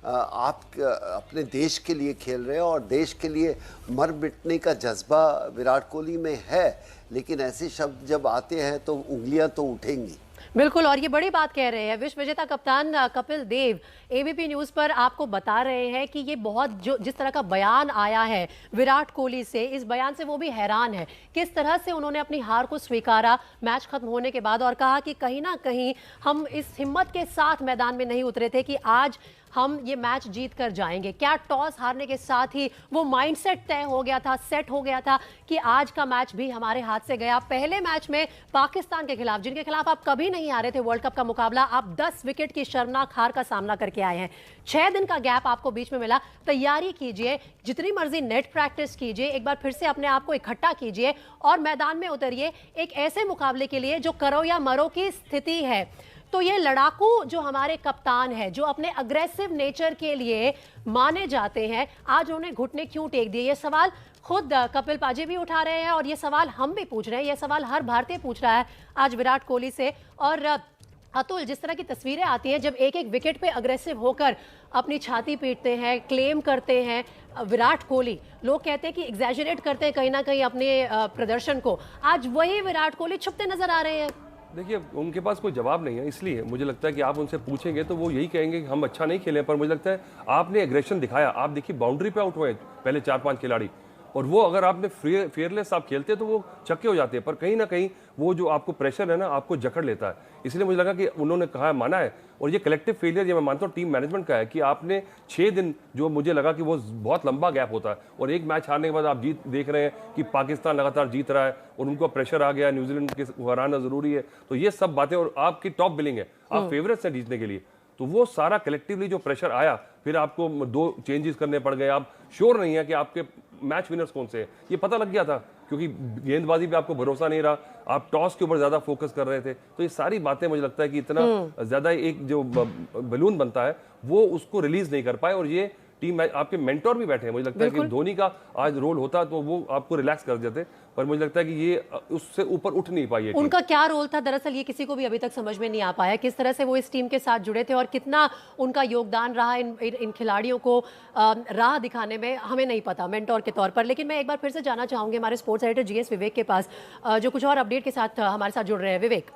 आप अपने देश के लिए खेल रहे हो और देश के लिए मर मिटने का जज्बा विराट कोहली में है, लेकिन ऐसे शब्द जब आते हैं तो उंगलियां तो उठेंगी। बिल्कुल, और ये बड़ी बात कह रहे हैं विश्व विजेता कप्तान कपिल देव एबीपी न्यूज़ पर आपको बता रहे हैं कि ये बहुत जो जिस तरह का बयान आया है विराट कोहली से, इस बयान से वो भी हैरान है किस तरह से उन्होंने अपनी हार को स्वीकारा मैच खत्म होने के बाद, और कहा कि कहीं ना कहीं हम इस हिम्मत के साथ मैदान में नहीं उतरे थे कि आज हम ये मैच जीत कर जाएंगे। क्या टॉस हारने के साथ ही वो माइंडसेट तय हो गया था, सेट हो गया था कि आज का मैच भी हमारे हाथ से गया। पहले मैच में पाकिस्तान के खिलाफ, जिनके खिलाफ आप कभी नहीं हारे थे वर्ल्ड कप का मुकाबला, आप 10 विकेट की शर्मनाक हार का सामना करके आए हैं। 6 दिन का गैप आपको बीच में मिला। तैयारी कीजिए, जितनी मर्जी नेट प्रैक्टिस कीजिए, एक बार फिर से अपने आप को इकट्ठा कीजिए और मैदान में उतरिए एक ऐसे मुकाबले के लिए जो करो या मरो की स्थिति है। तो ये लड़ाकू जो हमारे कप्तान है, जो अपने अग्रेसिव नेचर के लिए माने जाते हैं, आज उन्हें घुटने क्यों टेक दिए? ये सवाल खुद कपिल पाजी भी उठा रहे हैं और ये सवाल हम भी पूछ रहे हैं, ये सवाल हर भारतीय पूछ रहा है आज विराट कोहली से। और अतुल, जिस तरह की तस्वीरें आती हैं जब एक एक विकेट पे अग्रेसिव होकर अपनी छाती पीटते हैं, क्लेम करते हैं विराट कोहली, लोग कहते हैं कि एग्जैजरेट करते हैं कहीं ना कहीं अपने प्रदर्शन को, आज वही विराट कोहली छुपते नजर आ रहे हैं। देखिए, उनके पास कोई जवाब नहीं है, इसलिए मुझे लगता है कि आप उनसे पूछेंगे तो वो यही कहेंगे कि हम अच्छा नहीं खेले, पर मुझे लगता है आपने एग्रेशन दिखाया। आप देखिए, बाउंड्री पे आउट हुए पहले 4-5 खिलाड़ी, और वो अगर आपने फेयरलेस आप खेलते तो वो छक्के हो जाते हैं, पर कहीं ना कहीं वो जो आपको प्रेशर है ना, आपको जकड़ लेता है। इसलिए मुझे लगा कि उन्होंने कहा, माना है, और ये कलेक्टिव फेलियर, ये मैं मानता हूँ टीम मैनेजमेंट का है कि आपने 6 दिन, जो मुझे लगा कि वो बहुत लंबा गैप होता है, और एक मैच हारने के बाद आप देख रहे हैं कि पाकिस्तान लगातार जीत रहा है और उनको प्रेशर आ गया, न्यूजीलैंड को हराना जरूरी है, तो ये सब बातें, और आपकी टॉप बिलिंग है, आप फेवरेट्स हैं जीतने के लिए, तो वो सारा कलेक्टिवली जो प्रेशर आया, फिर आपको 2 चेंजेस करने पड़ गए, आप श्योर नहीं है कि आपके मैच विनर्स कौन से हैं, ये पता लग गया था क्योंकि गेंदबाजी पे आपको भरोसा नहीं रहा, आप टॉस के ऊपर ज्यादा फोकस कर रहे थे, तो ये सारी बातें मुझे लगता है कि इतना ज्यादा एक जो बलून बनता है वो उसको रिलीज नहीं कर पाए, और ये टीम आपके मेंटोर भी बैठे हैं, मुझे लगता है कि धोनी का आज रोल होता तो वो आपको रिलैक्स कर देते, पर मुझे लगता है कि ये उससे ऊपर उठ नहीं पाई है। उनका क्या रोल था दरअसल, ये किसी को भी अभी तक समझ में नहीं आ पाया, किस तरह से वो इस टीम के साथ जुड़े थे और कितना उनका योगदान रहा इन खिलाड़ियों को राह दिखाने में, हमें नहीं पता मेंटोर के तौर पर। लेकिन मैं एक बार फिर से जाना चाहूंगी हमारे स्पोर्ट्स एडिटर जीएस विवेक के पास, जो कुछ और अपडेट के साथ हमारे साथ जुड़ रहे हैं। विवेक।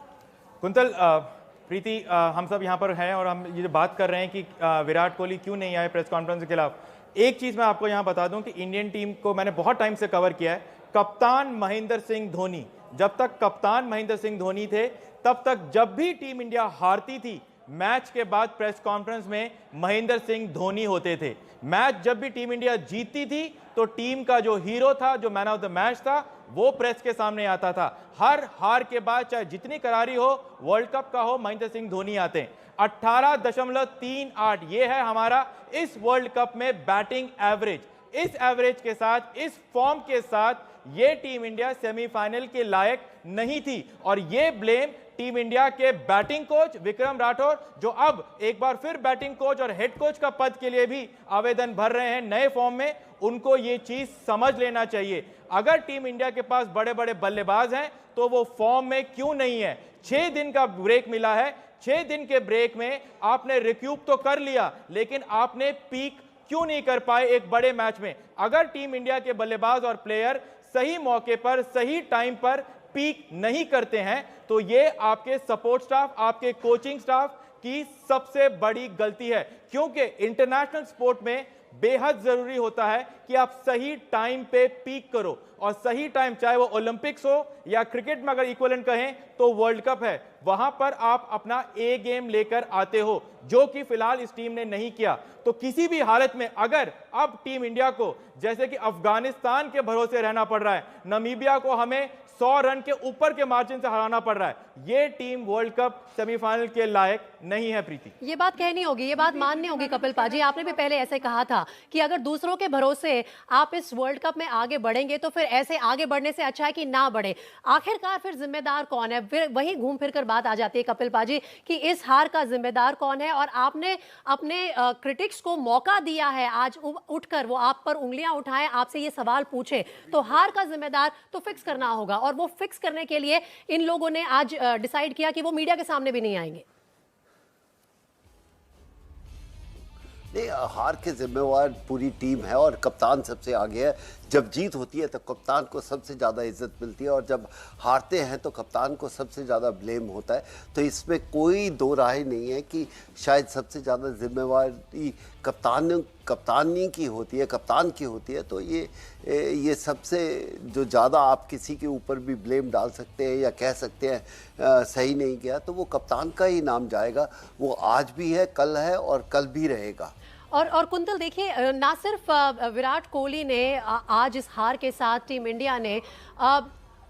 कुंतल, प्रीति, हम सब यहाँ पर हैं और हम ये बात कर रहे हैं कि विराट कोहली क्यों नहीं आए प्रेस कॉन्फ्रेंस के खिलाफ। एक चीज मैं आपको यहाँ बता दूं कि इंडियन टीम को मैंने बहुत टाइम से कवर किया है, कप्तान महेंद्र सिंह धोनी, जब तक कप्तान महेंद्र सिंह धोनी थे तब तक जब भी टीम इंडिया हारती थी, मैच के बाद प्रेस कॉन्फ्रेंस में महेंद्र सिंह धोनी होते थे। मैच जब भी टीम इंडिया जीतती थी तो टीम का जो हीरो था, जो मैन ऑफ द मैच था, वो प्रेस के सामने आता था। हर हार के बाद, चाहे जितनी करारी हो, वर्ल्ड कप का हो, महेंद्र सिंह धोनी आते हैं। 18.38 ये है हमारा इस वर्ल्ड कप में बैटिंग एवरेज। इस एवरेज के साथ, इस फॉर्म के साथ ये टीम इंडिया सेमीफाइनल के लायक नहीं थी, और ये ब्लेम टीम इंडिया के बैटिंग कोच विक्रम राठौर, जो अब एक बार फिर बैटिंग कोच और हेड कोच का पद के लिए भी आवेदन भर रहे हैं नए फॉर्म में, उनको ये चीज समझ लेना चाहिए। अगर टीम इंडिया के पास बड़े बड़े बल्लेबाज हैं तो वो फॉर्म में क्यों नहीं है? 6 दिन का ब्रेक मिला है, 6 दिन के ब्रेक में आपने रिक्यूब तो कर लिया, लेकिन आपने पीक क्यों नहीं कर पाए एक बड़े मैच में? अगर टीम इंडिया के बल्लेबाज और प्लेयर सही मौके पर, सही टाइम पर पीक नहीं करते हैं, तो ये आपके सपोर्ट स्टाफ, आपके कोचिंग स्टाफ की सबसे बड़ी गलती है, क्योंकि इंटरनेशनल स्पोर्ट में बेहद जरूरी होता है कि आप सही टाइम पे पीक करो, और सही टाइम चाहे वो ओलंपिक्स हो या क्रिकेट में अगर इक्विवेलेंट कहें तो वर्ल्ड कप है, वहां पर आप अपना ए गेम लेकर आते हो, जो कि फिलहाल इस टीम ने नहीं किया। तो किसी भी हालत में अगर अब टीम इंडिया को, जैसे कि अफगानिस्तान के भरोसे रहना पड़ रहा है, नामीबिया को हमें 100 रन के ऊपर के मार्जिन से हराना पड़ रहा है, ये टीम वर्ल्ड कप सेमीफाइनल के लायक नहीं है। प्रीति, ये बात कहनी होगी, ये बात माननी होगी कपिल पाजी, आपने भी पहले ऐसे कहा था कि अगर दूसरों के भरोसे आप इस वर्ल्ड कप में आगे बढ़ेंगे तो फिर ऐसे आगे बढ़ने से अच्छा है कि ना बढ़े। आखिरकार फिर जिम्मेदार कौन है? फिर वही घूम फिर कर बात आ जाती है कपिल पाजी कि इस हार का जिम्मेदार कौन है, और आपने अपने क्रिटिक्स को मौका दिया है आज उठकर वो आप पर उंगलियां उठाएं, आपसे ये सवाल पूछे, तो हार का जिम्मेदार तो फिक्स करना होगा, और वो फिक्स करने के लिए इन लोगों ने आज डिसाइड किया कि वो मीडिया के सामने भी नहीं आएंगे। नहीं, हार के जिम्मेवार पूरी टीम है और कप्तान सबसे आगे है। जब जीत होती है तो कप्तान को सबसे ज़्यादा इज्जत मिलती है और जब हारते हैं तो कप्तान को सबसे ज़्यादा ब्लेम होता है। तो इसमें कोई दो राय नहीं है कि शायद सबसे ज़्यादा जिम्मेवारी कप्तानी की होती है, कप्तान की होती है। तो ये सबसे जो ज़्यादा आप किसी के ऊपर भी ब्लेम डाल सकते हैं या कह सकते हैं सही नहीं किया, तो वो कप्तान का ही नाम जाएगा। वो आज भी है, कल है और कल भी रहेगा। और कुंतल देखिए, ना सिर्फ विराट कोहली ने आज इस हार के साथ टीम इंडिया ने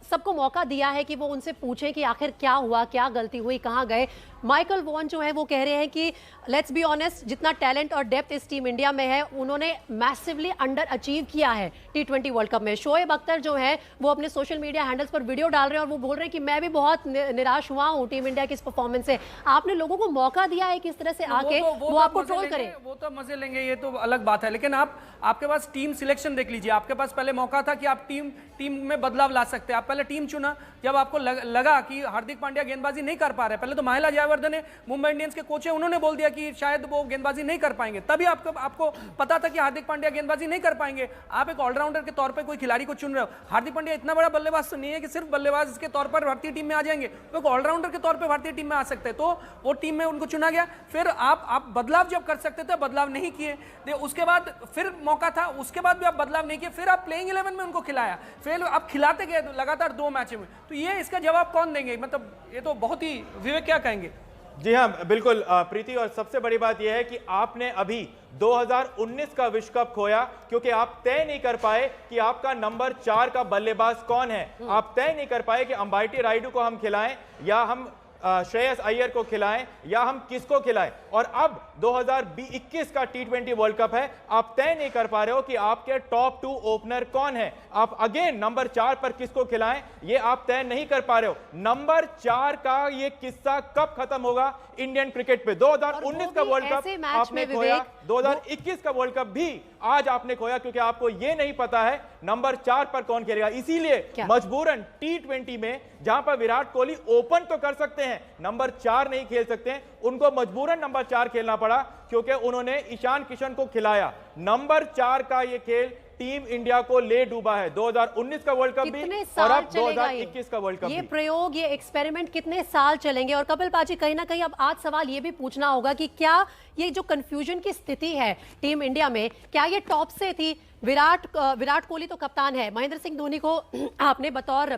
सबको मौका दिया है कि वो उनसे पूछें कि आखिर क्या हुआ, क्या गलती हुई, कहाँ गए। माइकल वॉन जो है वो कह रहे हैं कि लेट्स बी ऑनेस्ट, जितना टैलेंट और डेप्थ इस टीम इंडिया में है उन्होंने मैसिवली अंडर अचीव किया है T20 वर्ल्ड कप में। शोएब अख्तर जो है वो अपने सोशल मीडिया हैंडल्स पर वीडियो डाल रहे हैं और वो बोल रहे हैं कि मैं भी बहुत निराश हुआ हूँ टीम इंडिया की इस परफॉर्मेंस से। आपने लोगों को मौका दिया है किस तरह से आके वो आपको ट्रोल करें। वो तो मजे लेंगे, ये तो अलग बात है, लेकिन आपके पास टीम सिलेक्शन देख लीजिए। आपके पास पहले मौका था कि आप टीम में बदलाव ला सकते हैं। आप पहले टीम चुना जब आपको लगा कि हार्दिक पांड्या गेंदबाजी नहीं कर पा रहे। पहले तो महिला जयवर्धन ने, मुंबई इंडियंस के कोच है, उन्होंने बोल दिया कि शायद वो गेंदबाजी नहीं कर पाएंगे। तभी आपको पता था कि हार्दिक पांड्या गेंदबाजी नहीं कर पाएंगे। आप एक ऑलराउंडर के तौर पे कोई खिलाड़ी को चुन रहे हो। हार्दिक पांड्या इतना बड़ा बल्लेबाज तो नहीं है कि सिर्फ बल्लेबाज के तौर पर भारतीय टीम में आ जाएंगे, तो ऑलराउंडर के तौर पर भारतीय टीम में आ सकते हैं। तो वो टीम में उनको चुना गया। फिर आप बदलाव जब कर सकते थे, बदलाव नहीं किए। उसके बाद फिर मौका था, उसके बाद भी आप बदलाव नहीं किए। फिर आप प्लेइंग 11 में उनको खिलाया, फिर आप खिलाते गए लगातार 2 मैच में। तो ये इसका जवाब कौन देंगे? मतलब ये तो बहुत ही, विवेक क्या कहेंगे? जी हाँ, बिल्कुल प्रीति, और सबसे बड़ी बात यह है कि आपने अभी 2019 का विश्व कप खोया क्योंकि आप तय नहीं कर पाए कि आपका नंबर 4 का बल्लेबाज कौन है। आप तय नहीं कर पाए कि अंबाटी रायडू को हम खिलाएं या हम श्रेयस अय्यर को खिलाएं या हम किसको खिलाएं। और अब 2021 का T20 वर्ल्ड कप है, आप तय नहीं कर पा रहे हो कि आपके टॉप 2 ओपनर कौन है। आप अगेन नंबर 4 पर किसको खिलाएं ये आप तय नहीं कर पा रहे हो। नंबर 4 का ये किस्सा कब खत्म होगा इंडियन क्रिकेट पे? 2019 का वर्ल्ड कप आपने खोया, 2021 का वर्ल्ड कप भी आज आपने खोया क्योंकि आपको ये नहीं पता है नंबर 4 पर कौन खेलेगा। इसीलिए मजबूरन T20 में जहां पर विराट कोहली ओपन तो कर सकते हैं, नंबर 4 नहीं खेल सकते हैं, उनको मजबूरन नंबर 4 खेलना पड़ा क्योंकि उन्होंने ईशान किशन को खिलाया। नंबर 4 का ये खेल टीम इंडिया को ले डूबा है। 2019 का वर्ल्ड कप भी और अब 2021 का वर्ल्ड कप। ये प्रयोग, ये एक्सपेरिमेंट कितने साल चलेंगे? और कपिल पाजी, कहीं ना कहीं अब आज सवाल ये भी पूछना होगा कि क्या ये जो कंफ्यूजन की स्थिति है टीम इंडिया में, क्या ये टॉप से थी? विराट कोहली तो कप्तान है, महेंद्र सिंह धोनी को आपने बतौर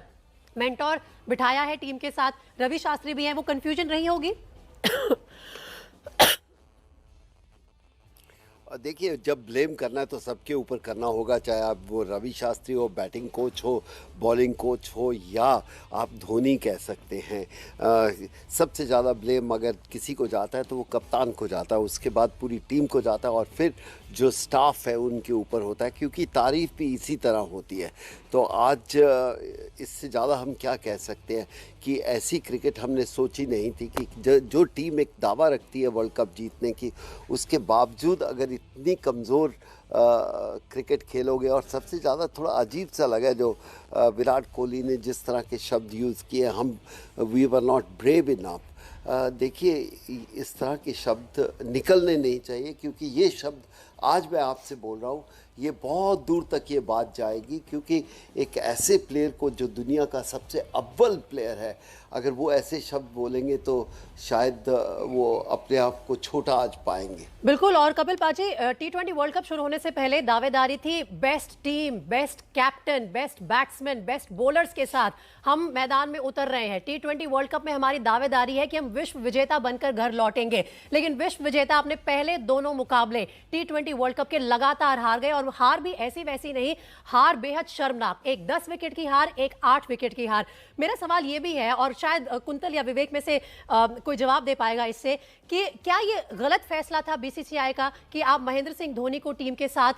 मेंटोर बिठाया है टीम के साथ, रवि शास्त्री भी हैं, वो कंफ्यूजन रही होगी? देखिए, जब ब्लेम करना है तो सबके ऊपर करना होगा, चाहे आप वो रवि शास्त्री हो, बैटिंग कोच हो, बॉलिंग कोच हो, या आप धोनी कह सकते हैं। सबसे ज़्यादा ब्लेम अगर किसी को जाता है तो वो कप्तान को जाता है, उसके बाद पूरी टीम को जाता है और फिर जो स्टाफ है उनके ऊपर होता है, क्योंकि तारीफ भी इसी तरह होती है। तो आज इससे ज़्यादा हम क्या कह सकते हैं कि ऐसी क्रिकेट हमने सोची नहीं थी कि जो टीम एक दावा रखती है वर्ल्ड कप जीतने की, उसके बावजूद अगर इतनी कमज़ोर क्रिकेट खेलोगे। और सबसे ज़्यादा थोड़ा अजीब सा लगा जो विराट कोहली ने जिस तरह के शब्द यूज़ किए, हम we were not brave enough. देखिए, इस तरह के शब्द निकलने नहीं चाहिए, क्योंकि ये शब्द आज मैं आपसे बोल रहा हूँ, ये बहुत दूर तक ये बात जाएगी, क्योंकि एक ऐसे प्लेयर को जो दुनिया का सबसे अव्वल प्लेयर है, अगर वो ऐसे शब्द बोलेंगे तो शायद वो अपने आप को छोटा आज पाएंगे। बिल्कुल। और कपिल पाजी, T20 वर्ल्ड कप शुरू होने से पहले दावेदारी थी best team, best captain, best batsman, best bowlers के साथ हम मैदान में उतर रहे हैं। T20 वर्ल्ड कप में हमारी दावेदारी है कि हम विश्व विजेता बनकर घर लौटेंगे। लेकिन विश्व विजेता अपने पहले दोनों मुकाबले T20 वर्ल्ड कप के लगातार हार गए, और हार भी ऐसी वैसी नहीं, हार बेहद शर्मनाक। एक 10 विकेट की हार, एक 8 विकेट की हार। मेरा सवाल ये भी है, और शायद कुंतल या विवेक में से कोई जवाब दे पाएगा इससे, कि क्या ये गलत फैसला था BCCI का कि आप महेंद्र सिंह धोनी को टीम के साथ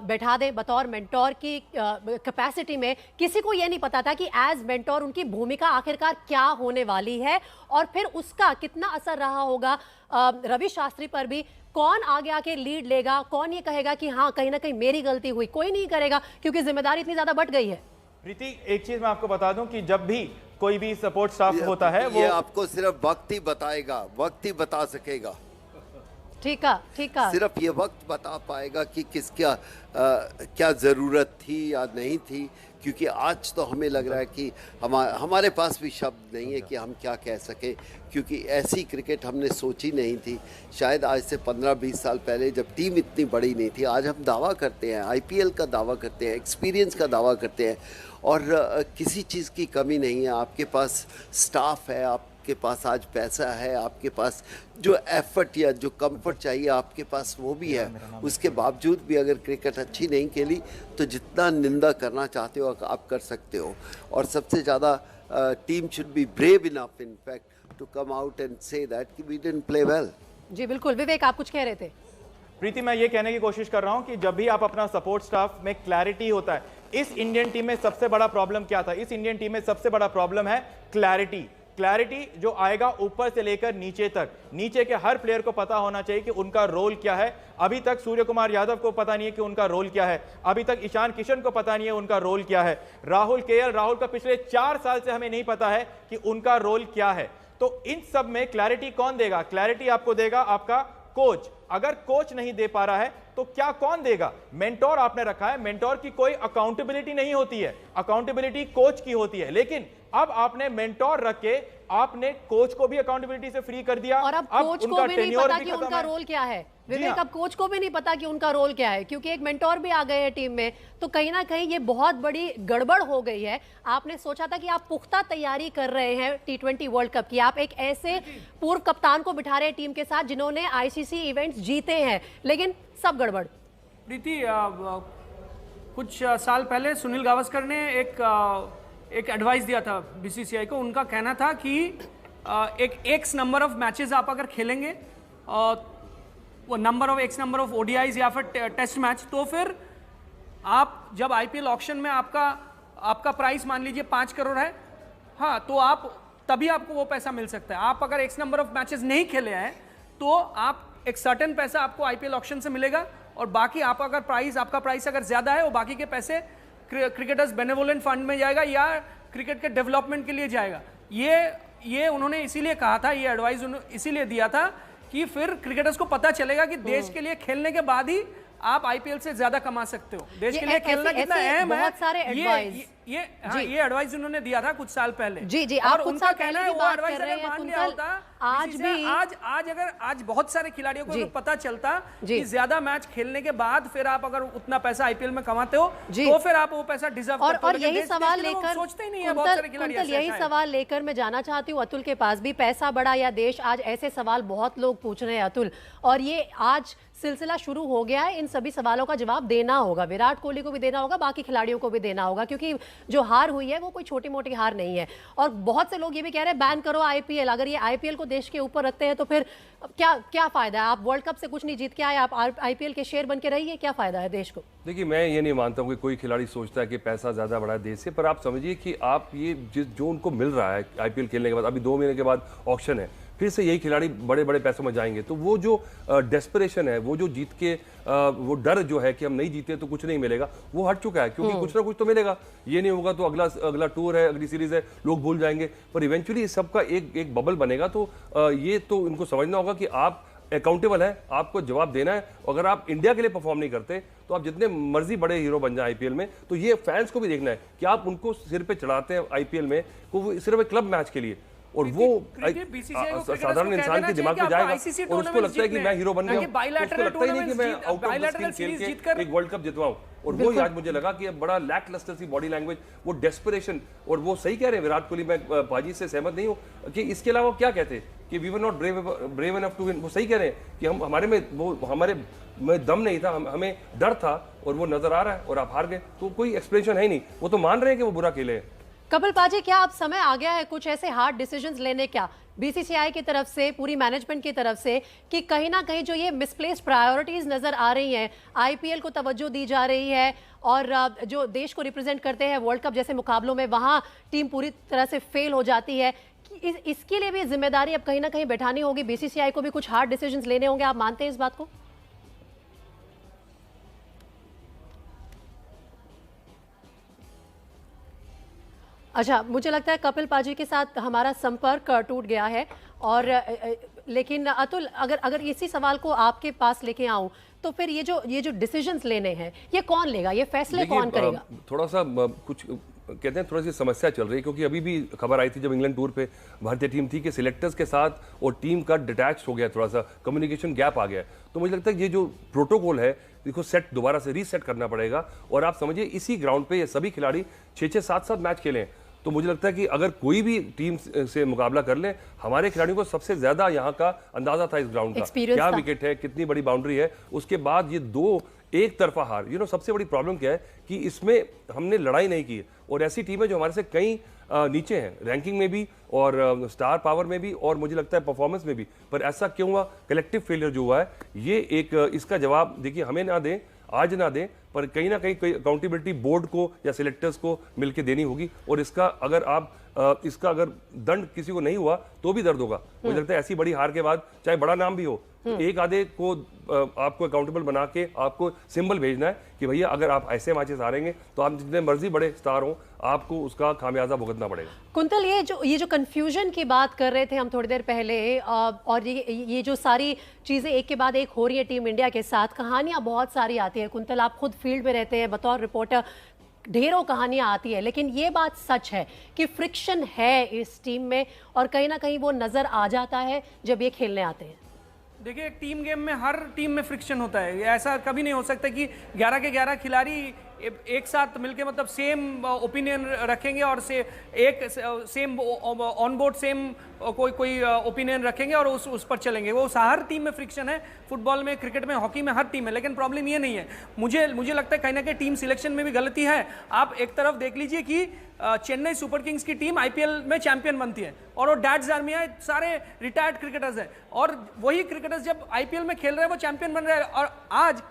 बैठा दें बतौर मेंटोर की कैपेसिटी में? किसी को ये नहीं पता था कि एज मेंटोर उनकी भूमिका आखिरकार क्या होने वाली है, और फिर उसका कितना असर रहा होगा रवि शास्त्री पर भी। कौन आगे आके लीड लेगा? कौन ये कहेगा कि हाँ कहीं ना कहीं मेरी गलती हुई? कोई नहीं करेगा, क्योंकि जिम्मेदारी इतनी ज्यादा बढ़ गई है। प्रीति, एक चीज मैं आपको बता दूं कि जब भी कोई भी सपोर्ट स्टाफ होता है, वो ये आपको सिर्फ वक्त ही बताएगा, वक्त ही बता सकेगा। ठीक है। सिर्फ ये वक्त बता पाएगा कि किसका क्या ज़रूरत थी या नहीं थी, क्योंकि आज तो हमें लग रहा है कि हमारे पास भी शब्द नहीं है कि हम क्या कह सकें, क्योंकि ऐसी क्रिकेट हमने सोची नहीं थी। शायद आज से 15-20 साल पहले जब टीम इतनी बड़ी नहीं थी, आज हम दावा करते हैं, आईपीएल का दावा करते हैं, एक्सपीरियंस का दावा करते हैं, और किसी चीज़ की कमी नहीं है। आपके पास स्टाफ है, आपके पास आज पैसा है, आपके पास जो एफर्ट या जो कंफर्ट चाहिए आपके पास वो भी है। उसके बावजूद भी अगर क्रिकेट अच्छी नहीं खेली तो जितना निंदा करना चाहते हो आप कर सकते हो। और सबसे ज़्यादा team should be brave enough in fact to come out and say that कि वी डिडंट प्ले वेल। जी बिल्कुल, विवेक आप कुछ कह रहे थे। प्रीति, मैं ये कहने की कोशिश कर रहा हूं कि जब भी आप अपना सपोर्ट स्टाफ में क्लैरिटी होता है, इस इंडियन टीम में सबसे बड़ा प्रॉब्लम क्या था? इस इंडियन टीम में सबसे बड़ा प्रॉब्लम है क्लैरिटी जो आएगा ऊपर से लेकर नीचे तक। नीचे के हर प्लेयर को पता होना चाहिए कि उनका रोल क्या है। अभी तक सूर्य कुमार यादव को पता नहीं है कि उनका रोल क्या है, अभी तक ईशान किशन को पता नहीं है उनका रोल क्या है, राहुल का पिछले 4 साल से हमें नहीं पता है कि उनका रोल क्या है। तो इन सब में क्लैरिटी कौन देगा? क्लैरिटी आपको देगा आपका कोच। अगर कोच नहीं दे पा रहा है तो क्या कौन देगा? मेंटोर आपने रखा है, मेंटोर की कोई अकाउंटेबिलिटी नहीं होती है, अकाउंटेबिलिटी कोच की होती है। लेकिन अब आपने मेंटोर रख के आपने कोच को भी अकाउंटेबिलिटी से फ्री कर दिया, और अब कोच को भी नहीं पता कि उनका रोल क्या है। विवेक, अब कोच को भी नहीं पता कि उनका रोल क्या है, क्योंकि एक मेंटोर भी आ गए हैं टीम में। तो कहीं ना कहीं ये बहुत बड़ी गड़बड़ हो गई है। आपने सोचा था कि आप पुख्ता तैयारी कर रहे हैं T20 वर्ल्ड कप की, आप एक ऐसे पूर्व कप्तान को बिठा रहे हैं टीम के साथ जिन्होंने आईसीसी इवेंट्स जीते हैं, लेकिन सब गड़बड़। प्रीति, कुछ साल पहले सुनील गावस्कर ने एक एडवाइस दिया था बीसीसीआई को। उनका कहना था कि एक एक्स नंबर ऑफ मैचेस आप अगर खेलेंगे, वो एक्स नंबर ऑफ ओडीआईज या फिर टेस्ट मैच, तो फिर आप जब आईपीएल ऑक्शन में आपका प्राइस मान लीजिए 5 करोड़ है, हाँ, तो आप तभी आपको वो पैसा मिल सकता है। आप अगर एक्स नंबर ऑफ मैचेस नहीं खेले हैं तो आप एक सर्टेन पैसा आपको आईपीएल ऑक्शन से मिलेगा, और बाकी आपका प्राइस अगर ज्यादा है वो बाकी के पैसे क्रिकेटर्स बेनेवोलेंट फंड में जाएगा या क्रिकेट के डेवलपमेंट के लिए जाएगा। ये उन्होंने इसीलिए कहा था, ये एडवाइस इसीलिए दिया था कि फिर क्रिकेटर्स को पता चलेगा कि देश के लिए खेलने के बाद ही आप आईपीएल से ज्यादा कमा सकते हो। देश के लिए खेलना कितना अहम है, बहुत सारे एडवाइस ये एडवाइस उन्होंने दिया था कुछ साल पहले। जी, आप कुछ साल पहले की बात कर रहे हैं कुंतल। आज बहुत सारे खिलाड़ियों को पता चलता कि ज्यादा मैच खेलने के बाद फिर आप अगर उतना पैसा आईपीएल में कमाते हो तो फिर आप वो पैसा डिजर्व करते हो। और यही सवाल लेकर सोचते ही नहीं है बहुत सारे खिलाड़ी। यही सवाल लेकर मैं जाना चाहती हूँ अतुल के पास भी। पैसा बड़ा या देश, आज ऐसे सवाल बहुत लोग पूछ रहे हैं अतुल, और ये आज सिलसिला शुरू हो गया है। इन सभी सवालों का जवाब देना होगा, विराट कोहली को भी देना होगा, बाकी खिलाड़ियों को भी देना होगा, क्योंकि जो हार हुई है वो कोई छोटी मोटी हार नहीं है। और बहुत से लोग ये भी कह रहे हैं बैन करो आईपीएल। अगर ये आईपीएल को देश के ऊपर रखते हैं तो फिर क्या फायदा है? आप वर्ल्ड कप से कुछ नहीं जीत के आए, आप आईपीएल के शेयर बन के रहिए, क्या फायदा है देश को? देखिए, मैं ये नहीं मानता हूँ कि कोई खिलाड़ी सोचता है कि पैसा ज्यादा बड़ा है देश से, पर आप समझिए कि आप ये जो उनको मिल रहा है आईपीएल खेलने के बाद, अभी 2 महीने के बाद ऑक्शन है, फिर से यही खिलाड़ी बड़े बड़े पैसों में जाएंगे, तो वो जो डेस्परेशन है, वो जो जीत के वो डर जो है कि हम नहीं जीते तो कुछ नहीं मिलेगा, वो हट चुका है। क्योंकि कुछ ना कुछ तो मिलेगा, ये नहीं होगा तो अगला टूर है, अगली सीरीज है, लोग भूल जाएंगे, पर इवेंचुअली इस सबका एक बबल बनेगा। तो ये तो इनको समझना होगा कि आप अकाउंटेबल है, आपको जवाब देना है। अगर आप इंडिया के लिए परफॉर्म नहीं करते तो आप जितने मर्जी बड़े हीरो बन जाए आईपीएल में, तो ये फैंस को भी देखना है कि आप उनको सिर पे चढ़ाते हैं आईपीएल में, वो सिर्फ एक क्लब मैच के लिए, और वो साधारण इंसान के दिमाग में जाएगा और उसको लगता है कि मैं हीरो बन गया, उसको लगता ही नहीं कि मैं आउट ऑफ द स्क्रीन खेल के एक वर्ल्ड कप जितवाऊं। और वो आज मुझे लगा कि बड़ा लैक लस्टर सी बॉडी लैंग्वेज, वो डेस्परेशन, और वो सही कह रहे हैं विराट कोहली, मैं पाजी से सहमत नहीं हूं कि इसके अलावा क्या कहते कि we were not brave enough to win. वो सही कह रहे हैं कि हमारे में दम नहीं था, हमें डर था, और वो नजर आ रहा है और आप हार गए, तो कोई एक्सप्लेनेशन है ही नहीं। वो तो मान रहे हैं कि वो बुरा खेले। कपिल पाजी, क्या अब समय आ गया है कुछ ऐसे हार्ड डिसीजंस लेने का बीसीसीआई की तरफ से, पूरी मैनेजमेंट की तरफ से, कि कहीं ना कहीं जो ये मिसप्लेस्ड प्रायोरिटीज नजर आ रही हैं, आईपीएल को तवज्जो दी जा रही है और जो देश को रिप्रेजेंट करते हैं वर्ल्ड कप जैसे मुकाबलों में, वहां टीम पूरी तरह से फेल हो जाती है, इसके लिए भी जिम्मेदारी अब कहीं ना कहीं बैठानी होगी बीसीसीआई को, भी कुछ हार्ड डिसीजंस लेने होंगे। आप मानते हैं इस बात को? अच्छा, मुझे लगता है कपिल पाजी के साथ हमारा संपर्क टूट गया है, और लेकिन अतुल, अगर इसी सवाल को आपके पास लेके आऊं तो फिर ये जो डिसीजंस लेने हैं ये कौन लेगा, ये फैसले कौन करेगा? थोड़ा सा कुछ कहते हैं थोड़ी सी समस्या चल रही है, क्योंकि अभी भी खबर आई थी जब इंग्लैंड टूर पे भारतीय टीम थी कि सिलेक्टर्स के साथ और टीम का डिटैच हो गया, थोड़ा सा कम्युनिकेशन गैप आ गया। तो मुझे लगता है ये जो प्रोटोकॉल है देखो सेट दोबारा से रीसेट करना पड़ेगा। और आप समझिए इसी ग्राउंड पे ये सभी खिलाड़ी 6-6, 7-7 मैच खेलें, तो मुझे लगता है कि अगर कोई भी टीम से मुकाबला कर ले, हमारे खिलाड़ियों को सबसे ज्यादा यहाँ का अंदाजा था इस ग्राउंड का, क्या विकेट है, कितनी बड़ी बाउंड्री है। उसके बाद ये 2 एक तरफा हार, सबसे बड़ी प्रॉब्लम क्या है कि इसमें हमने लड़ाई नहीं की, और ऐसी टीमें जो हमारे से कई नीचे हैं रैंकिंग में भी और स्टार पावर में भी और मुझे लगता है परफॉर्मेंस में भी, पर ऐसा क्यों हुआ, कलेक्टिव फेलियर जो हुआ है, ये एक इसका जवाब देखिए हमें ना दें, आज ना दें, पर कहीं ना कहीं अकाउंटेबिलिटी बोर्ड को या सिलेक्टर्स को मिलकर देनी होगी। और इसका अगर दंड किसी को नहीं हुआ तो भी दर्द होगा। मुझे लगता है ऐसी बड़ी हार के बाद चाहे बड़ा नाम भी हो, एक आधे को आपको अकाउंटेबल बना के आपको सिंबल भेजना है कि भैया अगर आप ऐसे मैचेस हारेंगे तो आप जितने मर्जी बड़े स्टार हो, आपको उसका खामियाजा भुगतना पड़ेगा। कुंतल, ये जो कंफ्यूजन की बात कर रहे थे हम थोड़ी देर पहले, और ये जो सारी चीजें एक के बाद एक हो रही है टीम इंडिया के साथ, कहानियां बहुत सारी आती है। कुंतल, आप खुद फील्ड में रहते हैं बतौर रिपोर्टर, ढेरों कहानियां आती है, लेकिन ये बात सच है कि फ्रिक्शन है इस टीम में और कहीं ना कहीं वो नजर आ जाता है जब ये खेलने आते हैं। देखिए, एक टीम गेम में हर टीम में फ्रिक्शन होता है। ऐसा कभी नहीं हो सकता कि 11 के 11 खिलाड़ी एक साथ मिलके मतलब सेम ओपिनियन रखेंगे और सेम ऑन बोर्ड सेम कोई ओपिनियन रखेंगे और उस पर चलेंगे। वो हर टीम में फ्रिक्शन है, फुटबॉल में, क्रिकेट में, हॉकी में, हर टीम में। लेकिन प्रॉब्लम ये नहीं है, मुझे लगता है कहीं ना कहीं टीम सिलेक्शन में भी गलती है। आप एक तरफ देख लीजिए कि चेन्नई सुपर किंग्स की टीम आईपीएल में चैंपियन बनती है और वो डैड जार्मिया सारे रिटायर्ड क्रिकेटर्स हैं, और वही क्रिकेटर्स जब आईपीएल में खेल रहे हैं वो चैंपियन बन रहे हैं। और आज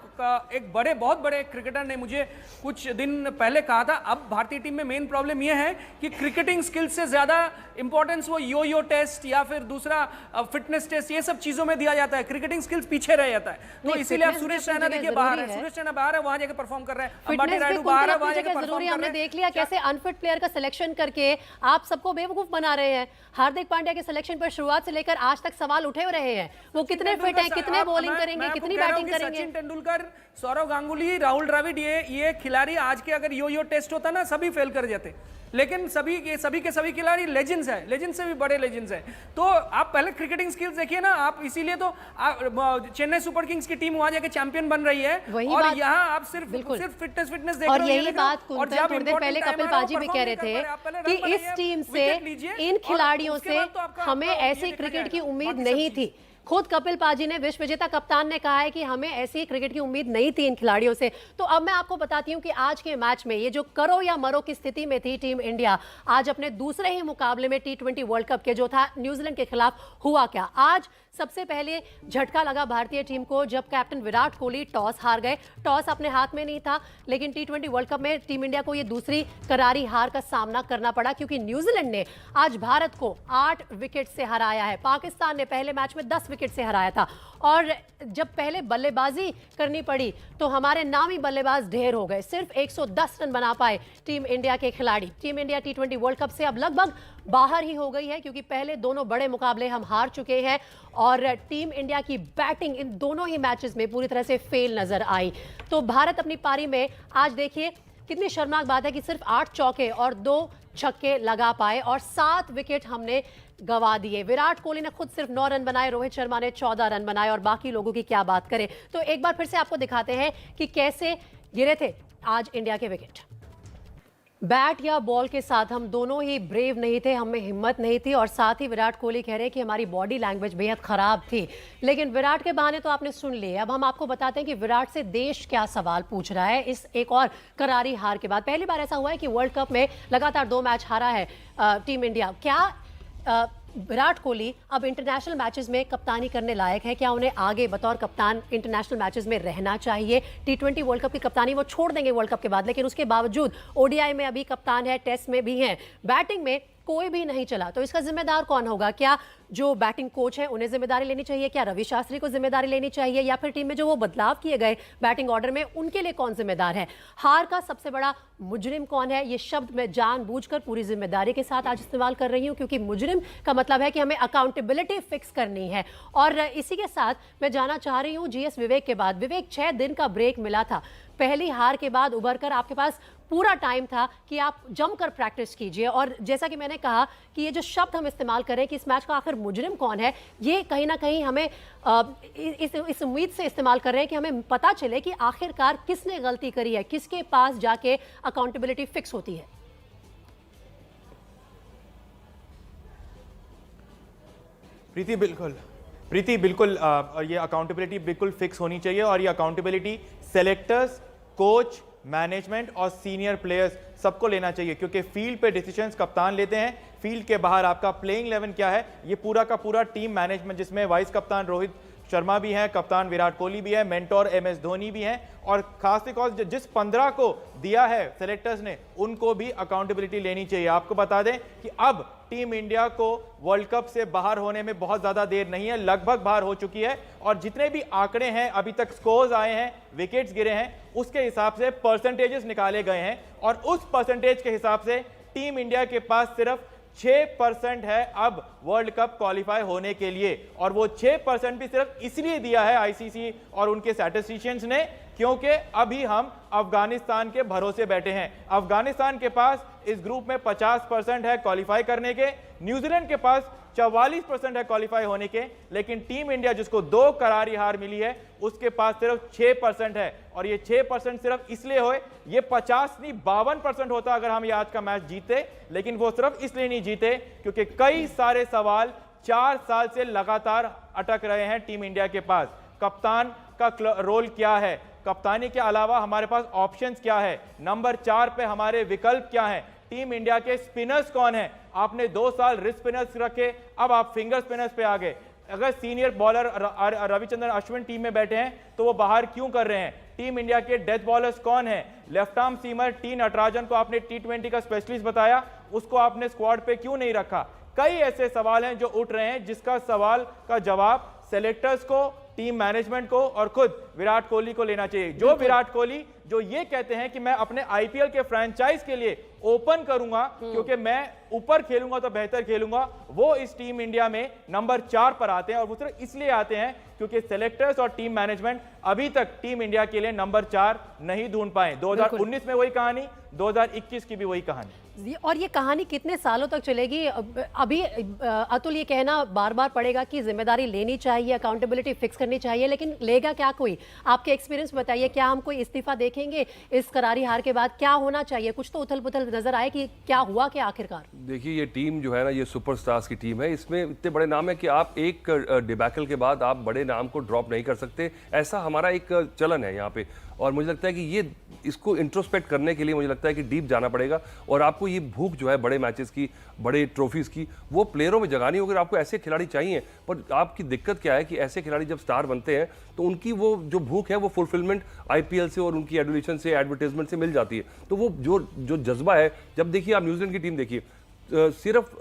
एक बहुत बड़े क्रिकेटर ने मुझे कुछ दिन पहले कहा था, अब भारतीय टीम में मेन प्रॉब्लम यह है कि क्रिकेटिंग स्किल्स से ज्यादा इंपॉर्टेंस वो यो टेस्ट या फिर दूसरा फिटनेस टेस्ट, ये सब चीजों में दिया जाता है, क्रिकेटिंग स्किल्स पीछे रह जाता है। तो इसीलिए आप सुरेश रैना देखिए बाहर है, सुरेश रैना बाहर है, वहां जाकर परफॉर्म कर रहे हैं, अंबाटी रायडू बाहर है, वहां जाकर परफॉर्म कर रहे हैं। हमने देख लिया कैसे अनफिट प्लेयर का सिलेक्शन करके आप सबको बेवकूफ बना रहे हैं। हार्दिक पांड्या के सिलेक्शन पर शुरुआत से लेकर आज तक सवाल उठे रहे हैं, वो कितने फिट हैं, कितने बॉलिंग करेंगे, कितनी बैटिंग करेंगे। सचिन तेंदुलकर, सौरव गांगुली, राहुल द्रविड़, ये खिलाड़ी आज के अगर यो टेस्ट होता ना सभी फेल कर जाते, लेकिन सभी के सभी खिलाड़ी लेजेंड्स हैं, लेजेंड से भी बड़े लेजेंड्स हैं। तो आप पहले क्रिकेटिंग स्किल्स देखिए ना, आप इसीलिए तो चेन्नई सुपर किंग्स की टीम वहां जाके चैंपियन बन रही है, और यहाँ आप सिर्फ फिटनेस देख रहे हो। और यही बात थोड़ी देर पहले कपिल पाजी भी कह रहे थे कि इस टीम से, इन खिलाड़ियों से हमें ऐसी क्रिकेट की उम्मीद नहीं थी। खुद कपिल पाजी ने, विश्व विजेता कप्तान ने कहा है कि हमें ऐसी क्रिकेट की उम्मीद नहीं थी इन खिलाड़ियों से। तो अब मैं आपको बताती हूं कि आज के मैच में ये जो करो या मरो की स्थिति में थी टीम इंडिया, आज अपने दूसरे ही मुकाबले में T20 वर्ल्ड कप के जो था न्यूजीलैंड के खिलाफ, हुआ क्या? आज सबसे पहले झटका लगा भारतीय टीम को जब कैप्टन विराट कोहली टॉस हार गए। टॉस अपने हाथ में नहीं था, लेकिन T20 वर्ल्ड कप में टीम इंडिया को ये दूसरी करारी हार का सामना करना पड़ा, क्योंकि न्यूजीलैंड ने आज भारत को 8 विकेट से हराया है। पाकिस्तान ने पहले मैच में 10 विकेट से हराया था, और जब पहले बल्लेबाजी करनी पड़ी तो हमारे नामी बल्लेबाज ढेर हो गए। सिर्फ 110 रन बना पाए टीम इंडिया के खिलाड़ी। Team India T20 world cup से अब लगभग बाहर ही हो गई है, क्योंकि पहले दोनों बड़े मुकाबले हम हार चुके हैं, और टीम इंडिया की बैटिंग इन दोनों ही मैचेस में पूरी तरह से फेल नजर आई। तो भारत अपनी पारी में आज देखिए कितनी शर्मनाक बात है कि सिर्फ 8 चौके और 2 छक्के लगा पाए और 7 विकेट हमने गवा दिए। विराट कोहली ने खुद सिर्फ 9 रन बनाए, रोहित शर्मा ने 14 रन बनाए, और बाकी लोगों की क्या बात करें। तो एक बार फिर से आपको दिखाते हैं कि कैसे गिरे थे आज इंडिया के विकेट। बैट या बॉल के साथ हम दोनों ही ब्रेव नहीं थे, हमें हिम्मत नहीं थी, और साथ ही विराट कोहली कह रहे हैं कि हमारी बॉडी लैंग्वेज बेहद खराब थी। लेकिन विराट के बहाने तो आपने सुन लिए, अब हम आपको बताते हैं कि विराट से देश क्या सवाल पूछ रहा है इस एक और करारी हार के बाद। पहली बार ऐसा हुआ है कि वर्ल्ड कप में लगातार 2 मैच हारा है टीम इंडिया। क्या विराट कोहली अब इंटरनेशनल मैचेस में कप्तानी करने लायक है? क्या उन्हें आगे बतौर कप्तान इंटरनेशनल मैचेस में रहना चाहिए? T20 वर्ल्ड कप की कप्तानी वो छोड़ देंगे वर्ल्ड कप के बाद, लेकिन उसके बावजूद ODI में अभी कप्तान है, टेस्ट में भी हैं, बैटिंग में कोई भी नहीं चला, तो इसका जिम्मेदार कौन होगा? क्या जो बैटिंग कोच है उन्हें जिम्मेदारी लेनी चाहिए? क्या रवि शास्त्री को जिम्मेदारी लेनी चाहिए? या फिर टीम में जो वो बदलाव किए गए बैटिंग ऑर्डर में उनके लिए कौन जिम्मेदार है? हार का सबसे बड़ा मुजरिम कौन है? ये शब्द मैं जानबूझकर पूरी जिम्मेदारी के साथ आज इस्तेमाल कर रही हूं, क्योंकि मुजरिम का मतलब है कि हमें अकाउंटेबिलिटी फिक्स करनी है। और इसी के साथ मैं जाना चाह रही हूं जीएस विवेक के बाद। विवेक, 6 दिन का ब्रेक मिला था, पहली हार के बाद उभर कर आपके पास पूरा टाइम था कि आप जमकर प्रैक्टिस कीजिए। और जैसा कि मैंने कहा कि ये जो शब्द हम इस्तेमाल करें कि इस मैच का आखिर मुजरिम कौन है, ये कहीं ना कहीं हमें इस उम्मीद से इस्तेमाल कर रहे हैं कि हमें पता चले कि आखिरकार किसने गलती करी है, किसके पास जाके अकाउंटेबिलिटी फिक्स होती है। प्रीति बिल्कुल ये अकाउंटेबिलिटी बिल्कुल फिक्स होनी चाहिए, और ये अकाउंटेबिलिटी सेलेक्टर्स, कोच, मैनेजमेंट और सीनियर प्लेयर्स सबको लेना चाहिए, क्योंकि फील्ड पे डिसीजंस कप्तान लेते हैं। फील्ड के बाहर आपका प्लेइंग 11 क्या है, ये पूरा का पूरा टीम मैनेजमेंट, जिसमें वाइस कप्तान रोहित शर्मा भी हैं, कप्तान विराट कोहली भी है, मेंटोर MS धोनी भी हैं, और खास तौर से जिस 15 को दिया है सेलेक्टर्स ने, उनको भी अकाउंटेबिलिटी लेनी चाहिए। आपको बता दें कि अब टीम इंडिया को वर्ल्ड कप से बाहर होने में बहुत ज्यादा देर नहीं है, लगभग बाहर हो चुकी है, और जितने भी आंकड़े हैं, अभी तक स्कोर्स आए हैं, विकेट्स गिरे हैं, उसके हिसाब से परसेंटेजेस निकाले गए हैं, और उस परसेंटेज के हिसाब से टीम इंडिया के पास सिर्फ 6% है अब वर्ल्ड कप क्वालिफाई होने के लिए। और वो 6% भी सिर्फ इसलिए दिया है आईसीसी और उनके स्टैटिस्टिशियंस ने, क्योंकि अभी हम अफगानिस्तान के भरोसे बैठे हैं। अफगानिस्तान के पास इस ग्रुप में 50% है क्वालिफाई करने के, न्यूजीलैंड के पास 44% है क्वालिफाई होने के, लेकिन टीम इंडिया जिसको 2 करारी हार मिली है, उसके पास सिर्फ 6% है। और ये 6% सिर्फ इसलिए हुए, ये 50 नहीं 52% होता अगर हम ये आज का मैच जीते, लेकिन वो सिर्फ इसलिए नहीं जीते क्योंकि कई सारे सवाल 4 साल से लगातार अटक रहे हैं टीम इंडिया के पास। कप्तान का रोल क्या है, कप्तानी के अलावा हमारे पास ऑप्शंस क्या है, नंबर 4 पे हमारे विकल्प क्या हैं, टीम इंडिया के स्पिनर्स कौन है। आपने 2 साल रिस्ट स्पिनर्स रखे, अब आप फिंगर स्पिनर्स पे आ गए। अगर senior bowler Ravichandran Ashwin team में बैठे हैं तो वो बाहर क्यों कर रहे हैं? टीम इंडिया के डेथ बॉलर्स कौन है? Left arm seamer T Natarajan को आपने T20 का स्पेशलिस्ट बताया, उसको आपने स्क्वाड पे क्यों नहीं रखा? कई ऐसे सवाल हैं जो उठ रहे हैं, जिसका सवाल का जवाब सेलेक्टर्स को, टीम मैनेजमेंट को और खुद विराट कोहली को लेना चाहिए। जो विराट कोहली जो ये कहते हैं कि मैं अपने आईपीएल के फ्रेंचाइज के लिए ओपन करूंगा क्योंकि मैं ऊपर खेलूंगा तो बेहतर खेलूंगा, वो इस टीम इंडिया में नंबर 4 पर आते हैं। और वो सिर्फ इसलिए आते हैं क्योंकि सेलेक्टर्स और टीम मैनेजमेंट अभी तक टीम इंडिया के लिए नंबर 4 नहीं ढूंढ पाए। 2019 में वही कहानी, 2021 की भी वही कहानी। और ये कहानी कितने सालों तक चलेगी? अभी अतुल ये कहना बार बार पड़ेगा कि जिम्मेदारी लेनी चाहिए, अकाउंटेबिलिटी फिक्स करनी चाहिए, लेकिन लेगा क्या कोई? आपके एक्सपीरियंस बताइए, क्या हम कोई इस्तीफा देखेंगे इस करारी हार के बाद? क्या होना चाहिए? कुछ तो उथल पुथल नजर आए कि क्या हुआ क्या आखिरकार? देखिए, ये टीम जो है ना, ये सुपरस्टार्स की टीम है, इसमें इतने बड़े नाम है कि आप एक डिबैकल के बाद आप बड़े नाम को ड्रॉप नहीं कर सकते, ऐसा हमारा एक चलन है यहाँ पे। और मुझे लगता है कि ये इसको इंट्रोस्पेक्ट करने के लिए मुझे लगता है कि डीप जाना पड़ेगा, और आपको ये भूख जो है बड़े मैचेस की, बड़े ट्रॉफीज की, वो प्लेयरों में जगानी होगी। आपको ऐसे खिलाड़ी चाहिए, पर आपकी दिक्कत क्या है कि ऐसे खिलाड़ी जब स्टार बनते हैं तो उनकी वो जो भूख है वो फुलफिलमेंट आईपीएल से और उनकी एडुलेशन से, एडवर्टाइजमेंट से मिल जाती है। तो वो जो जज्बा है, जब देखिए आप न्यूजीलैंड की टीम देखिए, सिर्फ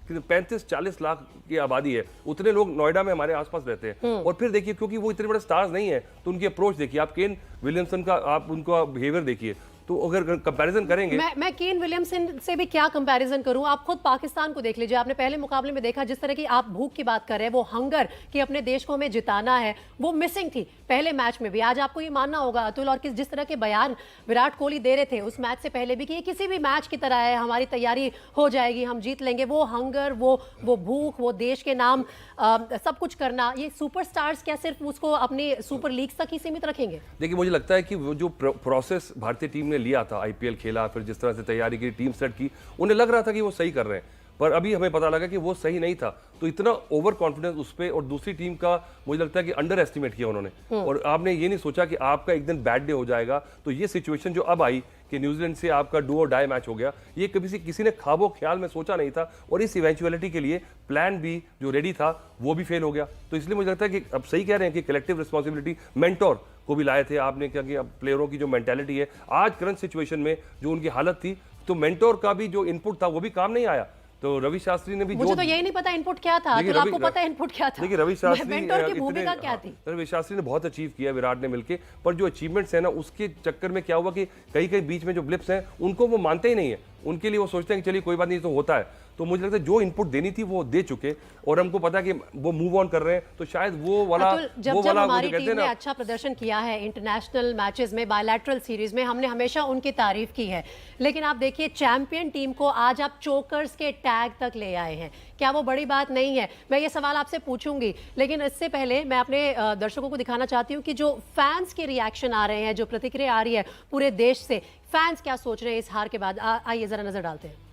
35-40 लाख की आबादी है, उतने लोग नोएडा में हमारे आसपास रहते हैं। और फिर देखिए, क्योंकि वो इतने बड़े स्टार्स नहीं है, तो उनकी अप्रोच देखिए, आप केन विलियमसन का आप उनका बिहेवियर देखिए, तो अगर कंपैरिजन करेंगे, मैं केन विलियमसन से भी क्या कंपैरिजन करूं? आप खुद पाकिस्तान को देख लीजिए, आपने पहले मुकाबले में देखा जिस तरह की आप भूख की बात कर रहे हैं, वो हंगर कि अपने देश को हमें जिताना है, वो मिसिंग थी पहले मैच में भी। आज आपको ये मानना होगा अतुल, और जिस तरह के बयान विराट कोहली दे रहे थे उस मैच से पहले भी कि ये किसी भी मैच की तरह है, हमारी तैयारी हो जाएगी, हम जीत लेंगे, वो हंगर, वो भूख, वो देश के नाम सब कुछ करना, ये सुपरस्टार्स क्या सिर्फ उसको अपनी सुपर लीग्स तक ही सीमित रखेंगे? देखिए, मुझे लगता है कि वो जो प्रोसेस भारतीय टीम ने लिया था, आईपीएल खेला, फिर जिस तरह से तैयारी की, टीम सेट की, उन्हें लग रहा था कि वो सही कर रहे हैं, पर अभी हमें पता लगा कि वो सही नहीं था। तो इतना ओवर कॉन्फिडेंस उस पर, और दूसरी टीम का मुझे लगता है कि अंडर एस्टिमेट किया उन्होंने, और आपने ये नहीं सोचा कि आपका एक दिन बैड डे हो जाएगा। तो ये सिचुएशन जो अब आई कि न्यूजीलैंड से आपका डू और डाई मैच हो गया, ये किसी ने ख्वाबो ख्याल में सोचा नहीं था, और इस इवेंचुअलिटी के लिए प्लान बी जो रेडी था वो भी फेल हो गया। तो इसलिए मुझे लगता है कि अब सही कह रहे हैं कि कलेक्टिव रिस्पॉन्सिबिलिटी, मेंटोर को भी लाए थे आपने, क्योंकि अब प्लेयरों की जो मेंटालिटी है आज करंट सिचुएशन में, जो उनकी हालत थी, तो मेंटोर का भी जो इनपुट था वो भी काम नहीं आया। तो रवि शास्त्री ने भी मुझे तो यही नहीं पता इनपुट क्या था, तो आपको पता है इनपुट क्या था? देखिए रवि शास्त्री मेंटर की भूमिका क्या थी? रवि शास्त्री ने बहुत अचीव किया विराट ने मिलके, पर जो अचीवमेंट्स है ना उसके चक्कर में क्या हुआ कि कई कई बीच में जो ब्लिप्स हैं उनको वो मानते ही नहीं है, उनके लिए वो सोचते हैं कि चलिए कोई बात नहीं तो होता है। तो मुझे लगता है जो इनपुट देनी थी वो दे चुके और हमको पता है कि वो मूव ऑन कर रहे हैं, तो शायद वो वाला जब हमारी टीम ने अच्छा प्रदर्शन किया है इंटरनेशनल मैचेस में, बायलैटरल सीरीज में, हमने हमेशा उनकी तारीफ की है, लेकिन आप देखिए चैंपियन टीम को आज आप चोकर्स के टैग तक ले आए हैं, क्या वो बड़ी बात नहीं है? मैं ये सवाल आपसे पूछूंगी, लेकिन इससे पहले मैं अपने दर्शकों को दिखाना चाहती हूँ कि जो फैंस के रिएक्शन आ रहे हैं, जो प्रतिक्रिया आ रही है पूरे देश से, फैंस क्या सोच रहे हैं इस हार के बाद, आइए जरा नजर डालते हैं।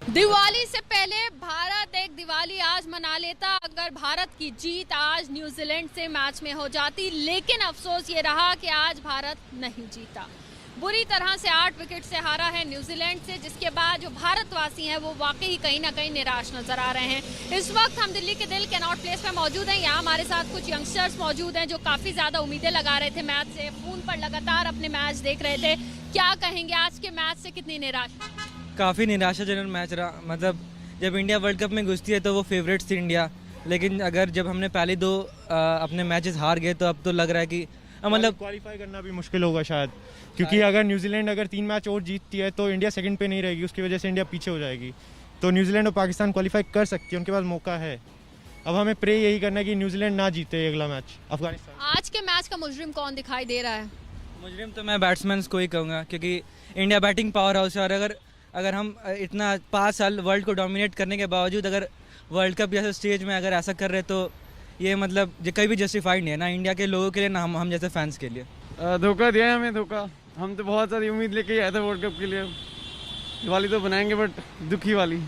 दिवाली से पहले भारत एक दिवाली आज मना लेता अगर भारत की जीत आज न्यूजीलैंड से मैच में हो जाती, लेकिन अफसोस ये रहा कि आज भारत नहीं जीता। बुरी तरह से 8 विकेट से हारा है न्यूजीलैंड से, जिसके बाद जो भारतवासी हैं वो वाकई कहीं ना कहीं निराश नजर आ रहे हैं। इस वक्त हम दिल्ली के दिल कैनॉट प्लेस में मौजूद हैं। यहाँ हमारे साथ कुछ यंगस्टर्स मौजूद हैं जो काफी ज्यादा उम्मीदें लगा रहे थे मैच से, फोन पर लगातार अपने मैच देख रहे थे। क्या कहेंगे आज के मैच से, कितनी निराश? काफ़ी निराशाजनक मैच रहा। मतलब जब इंडिया वर्ल्ड कप में घुसती है तो वो फेवरेट्स थी इंडिया, लेकिन अगर जब हमने पहले 2 अपने मैचेस हार गए तो अब तो लग रहा है कि मतलब क्वालिफाई करना भी मुश्किल होगा शायद, क्योंकि अगर न्यूजीलैंड अगर 3 मैच और जीतती है तो इंडिया सेकंड पे नहीं रहेगी, उसकी वजह से इंडिया पीछे हो जाएगी। तो न्यूजीलैंड और पाकिस्तान क्वालिफाई कर सकती है, उनके पास मौका है। अब हमें प्रे यही करना है कि न्यूजीलैंड ना जीते अगला मैच अफगानिस्तान। आज के मैच का मुजरिम कौन दिखाई दे रहा है? मुजरिम तो मैं बैट्समैन को ही कहूँगा, क्योंकि इंडिया बैटिंग पावर हाउस है और अगर हम इतना 5 साल वर्ल्ड को डोमिनेट करने के बावजूद अगर वर्ल्ड कप जैसे स्टेज में अगर ऐसा कर रहे तो ये मतलब कहीं भी जस्टिफाइड नहीं है, ना इंडिया के लोगों के लिए ना हम जैसे फैंस के लिए। धोखा दिया है हमें, धोखा। हम तो बहुत सारी उम्मीद लेके आए थे वर्ल्ड कप के लिए, दिवाली तो बनाएंगे बट दुखी वाली।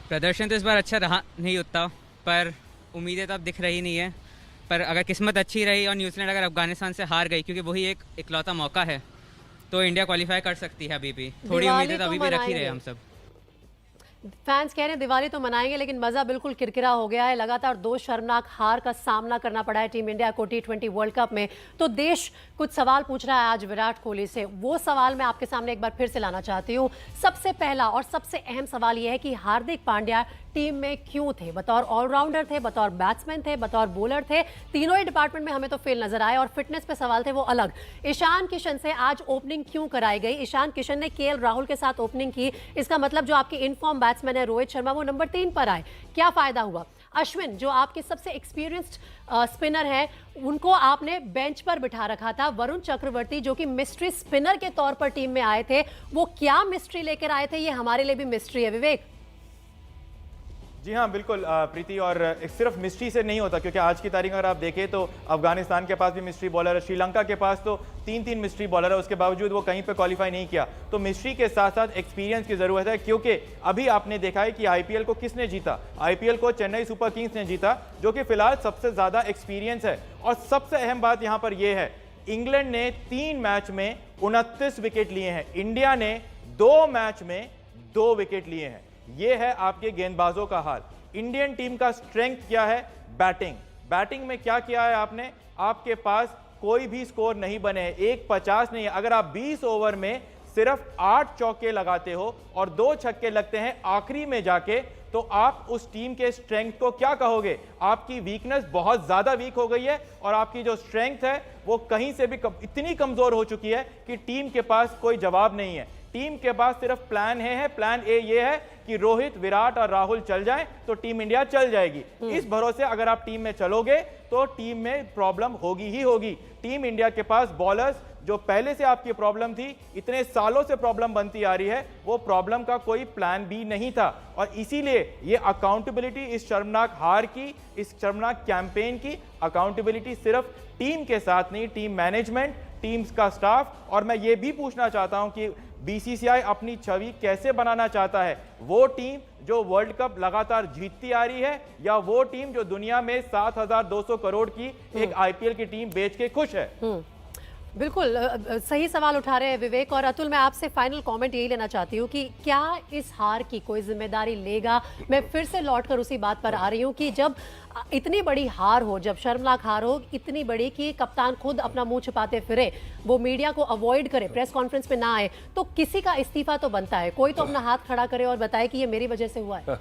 प्रदर्शन तो इस बार अच्छा रहा नहीं उतना, पर उम्मीदें तो अब दिख रही नहीं है। पर अगर किस्मत अच्छी रही और न्यूजीलैंड अगर अफगानिस्तान से हार गई, क्योंकि वही एक इकलौता मौका है, तो इंडिया क्वालिफाई कर सकती है। अभी भी थोड़ी उम्मीदें तो अभी भी रखी रहे हम सब। फैंस कह रहे हैं दिवाली तो मनाएंगे, लेकिन मजा बिल्कुल किरकिरा हो गया है। लगातार 2 शर्मनाक हार का सामना करना पड़ा है टीम इंडिया को T20 वर्ल्ड कप में। तो देश कुछ सवाल पूछ रहा है आज विराट कोहली से, वो सवाल मैं आपके सामने एक बार फिर से लाना चाहती हूँ। सबसे पहला और सबसे अहम सवाल यह है कि हार्दिक पांड्या टीम में क्यों थे? बतौर ऑलराउंडर थे, बतौर बैट्समैन थे, बतौर बॉलर थे, तीनों ही डिपार्टमेंट में हमें तो फेल नजर आए। और फिटनेस पे सवाल थे वो अलग। ईशान किशन से आज ओपनिंग क्यों कराई गई? ईशान किशन ने KL राहुल के साथ ओपनिंग की, इसका मतलब जो आपके इनफॉर्म बैट्समैन है रोहित शर्मा वो नंबर 3 पर आए, क्या फायदा हुआ? अश्विन जो आपके सबसे एक्सपीरियंस्ड स्पिनर हैं, उनको आपने बेंच पर बिठा रखा था। वरुण चक्रवर्ती जो कि मिस्ट्री स्पिनर के तौर पर टीम में आए थे, वो क्या मिस्ट्री लेकर आए थे, ये हमारे लिए भी मिस्ट्री है। विवेक? जी हाँ बिल्कुल प्रीति, और सिर्फ मिस्ट्री से नहीं होता, क्योंकि आज की तारीख अगर आप देखें तो अफगानिस्तान के पास भी मिस्ट्री बॉलर है, श्रीलंका के पास तो 3-3 मिस्ट्री बॉलर है, उसके बावजूद वो कहीं पे क्वालिफाई नहीं किया। तो मिस्ट्री के साथ साथ एक्सपीरियंस की जरूरत है, क्योंकि अभी आपने देखा है कि IPL को किसने जीता? IPL को चेन्नई सुपर किंग्स ने जीता, जो कि फिलहाल सबसे ज्यादा एक्सपीरियंस है। और सबसे अहम बात यहाँ पर यह है, इंग्लैंड ने 3 मैच में 29 विकेट लिए हैं, इंडिया ने 2 मैच में 2 विकेट लिए हैं। ये है आपके गेंदबाजों का हाल। इंडियन टीम का स्ट्रेंथ क्या है? बैटिंग में क्या किया है आपने? आपके पास कोई भी स्कोर नहीं बने, 1.50 नहीं है। अगर आप 20 ओवर में सिर्फ 8 चौके लगाते हो और 2 छक्के लगते हैं आखिरी में जाके, तो आप उस टीम के स्ट्रेंथ को क्या कहोगे? आपकी वीकनेस बहुत ज्यादा वीक हो गई है और आपकी जो स्ट्रेंथ है वो कहीं से भी इतनी कमजोर हो चुकी है कि टीम के पास कोई जवाब नहीं है। टीम के पास सिर्फ प्लान है, प्लान ए ये है कि रोहित, विराट और राहुल चल जाएं तो टीम इंडिया चल जाएगी। इस भरोसे अगर आप टीम में चलोगे तो टीम में प्रॉब्लम होगी ही होगी। टीम इंडिया के पास बॉलर्स, जो पहले से आपकी प्रॉब्लम थी, इतने सालों से प्रॉब्लम बनती आ रही है, वो प्रॉब्लम का कोई प्लान भी नहीं था। और इसीलिए ये अकाउंटेबिलिटी इस शर्मनाक हार की, इस शर्मनाक कैंपेन की अकाउंटेबिलिटी सिर्फ टीम के साथ नहीं, टीम मैनेजमेंट, टीम्स का स्टाफ। और मैं ये भी पूछना चाहता हूं कि BCCI अपनी छवि कैसे बनाना चाहता है? वो टीम जो वर्ल्ड कप लगातार जीतती आ रही है, या वो टीम जो दुनिया में 7,200 करोड़ की एक IPL की टीम बेच के खुश है? बिल्कुल सही सवाल उठा रहे हैं विवेक और अतुल। मैं आपसे फाइनल कमेंट यही लेना चाहती हूँ कि क्या इस हार की कोई जिम्मेदारी लेगा। मैं फिर से लौटकर उसी बात पर आ रही हूँ कि जब इतनी बड़ी हार हो, जब शर्मनाक हार हो इतनी बड़ी कि कप्तान खुद अपना मुंह छिपाते फिरे, वो मीडिया को अवॉइड करे, प्रेस कॉन्फ्रेंस पे ना आए, तो किसी का इस्तीफा तो बनता है। कोई तो अपना हाथ खड़ा करे और बताए कि ये मेरी वजह से हुआ है।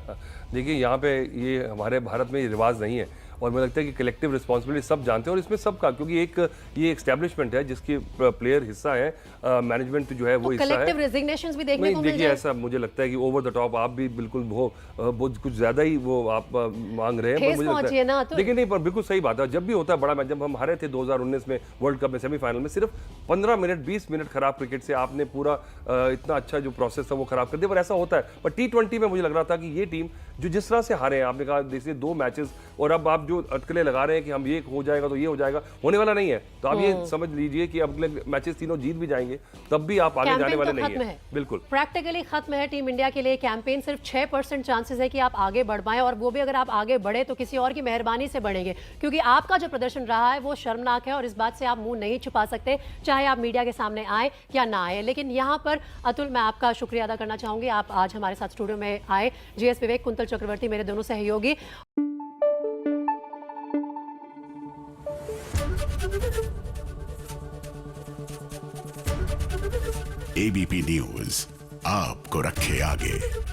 देखिए यहाँ पे ये हमारे भारत में ये रिवाज नहीं है और मुझे लगता है कि कलेक्टिव रिस्पॉन्सिबिलिटी सब जानते हैं और इसमें सबका, क्योंकि एक ये एस्टैब्लिशमेंट है जिसकी प्लेयर हिस्सा है, मैनेजमेंट जो है वो हिस्सा है। कलेक्टिव रेजिग्नेशंस भी देखने को मिल देखिए ऐसा मुझे लगता है कि ओवर द टॉप आप भी बिल्कुल वो कुछ ज्यादा ही वो आप मांग रहे हैं, पर मुझे लगता है देखिए नहीं, पर बिल्कुल सही बात है। जब भी होता है बड़ा मैच, जब हम हारे थे 2019 में वर्ल्ड कप में सेमीफाइनल में, सिर्फ 15 मिनट 20 मिनट खराब क्रिकेट से आपने पूरा इतना अच्छा जो प्रोसेस था वो खराब कर दिया। पर ऐसा होता है। पर T20 में मुझे लग रहा था कि ये टीम जो जिस तरह से हारे हैं, आपने कहा देखिए 2 मैचेस, और अब आप जो अटकलें लगा रहे हैं कि हम ये हो जाएगा तो ये हो जाएगा, होने वाला नहीं है। तो आप ये समझ लीजिए कि अब अगले मैचेस तीनों जीत भी जाएंगे तब भी आप आगे जाने वाले नहीं है। बिल्कुल प्रैक्टिकली खत्म है टीम इंडिया के लिए कैंपेन। सिर्फ 6% चांसेस है कि आप आगे बढ़ पाएं, और वो भी अगर आप आगे बढ़े तो किसी और की मेहरबानी से बढ़ेंगे, क्योंकि आपका जो प्रदर्शन रहा है वो शर्मनाक है और इस बात से आप मुंह नहीं छुपा सकते, चाहे आप मीडिया के सामने आए या ना आए। लेकिन यहाँ पर अतुल, मैं आपका शुक्रिया अदा करना चाहूंगी, आप आज हमारे साथ स्टूडियो में आए। GS विवेक, कुंतल चक्रवर्ती मेरे दोनों सहयोगी। ABP न्यूज आपको रखे आगे।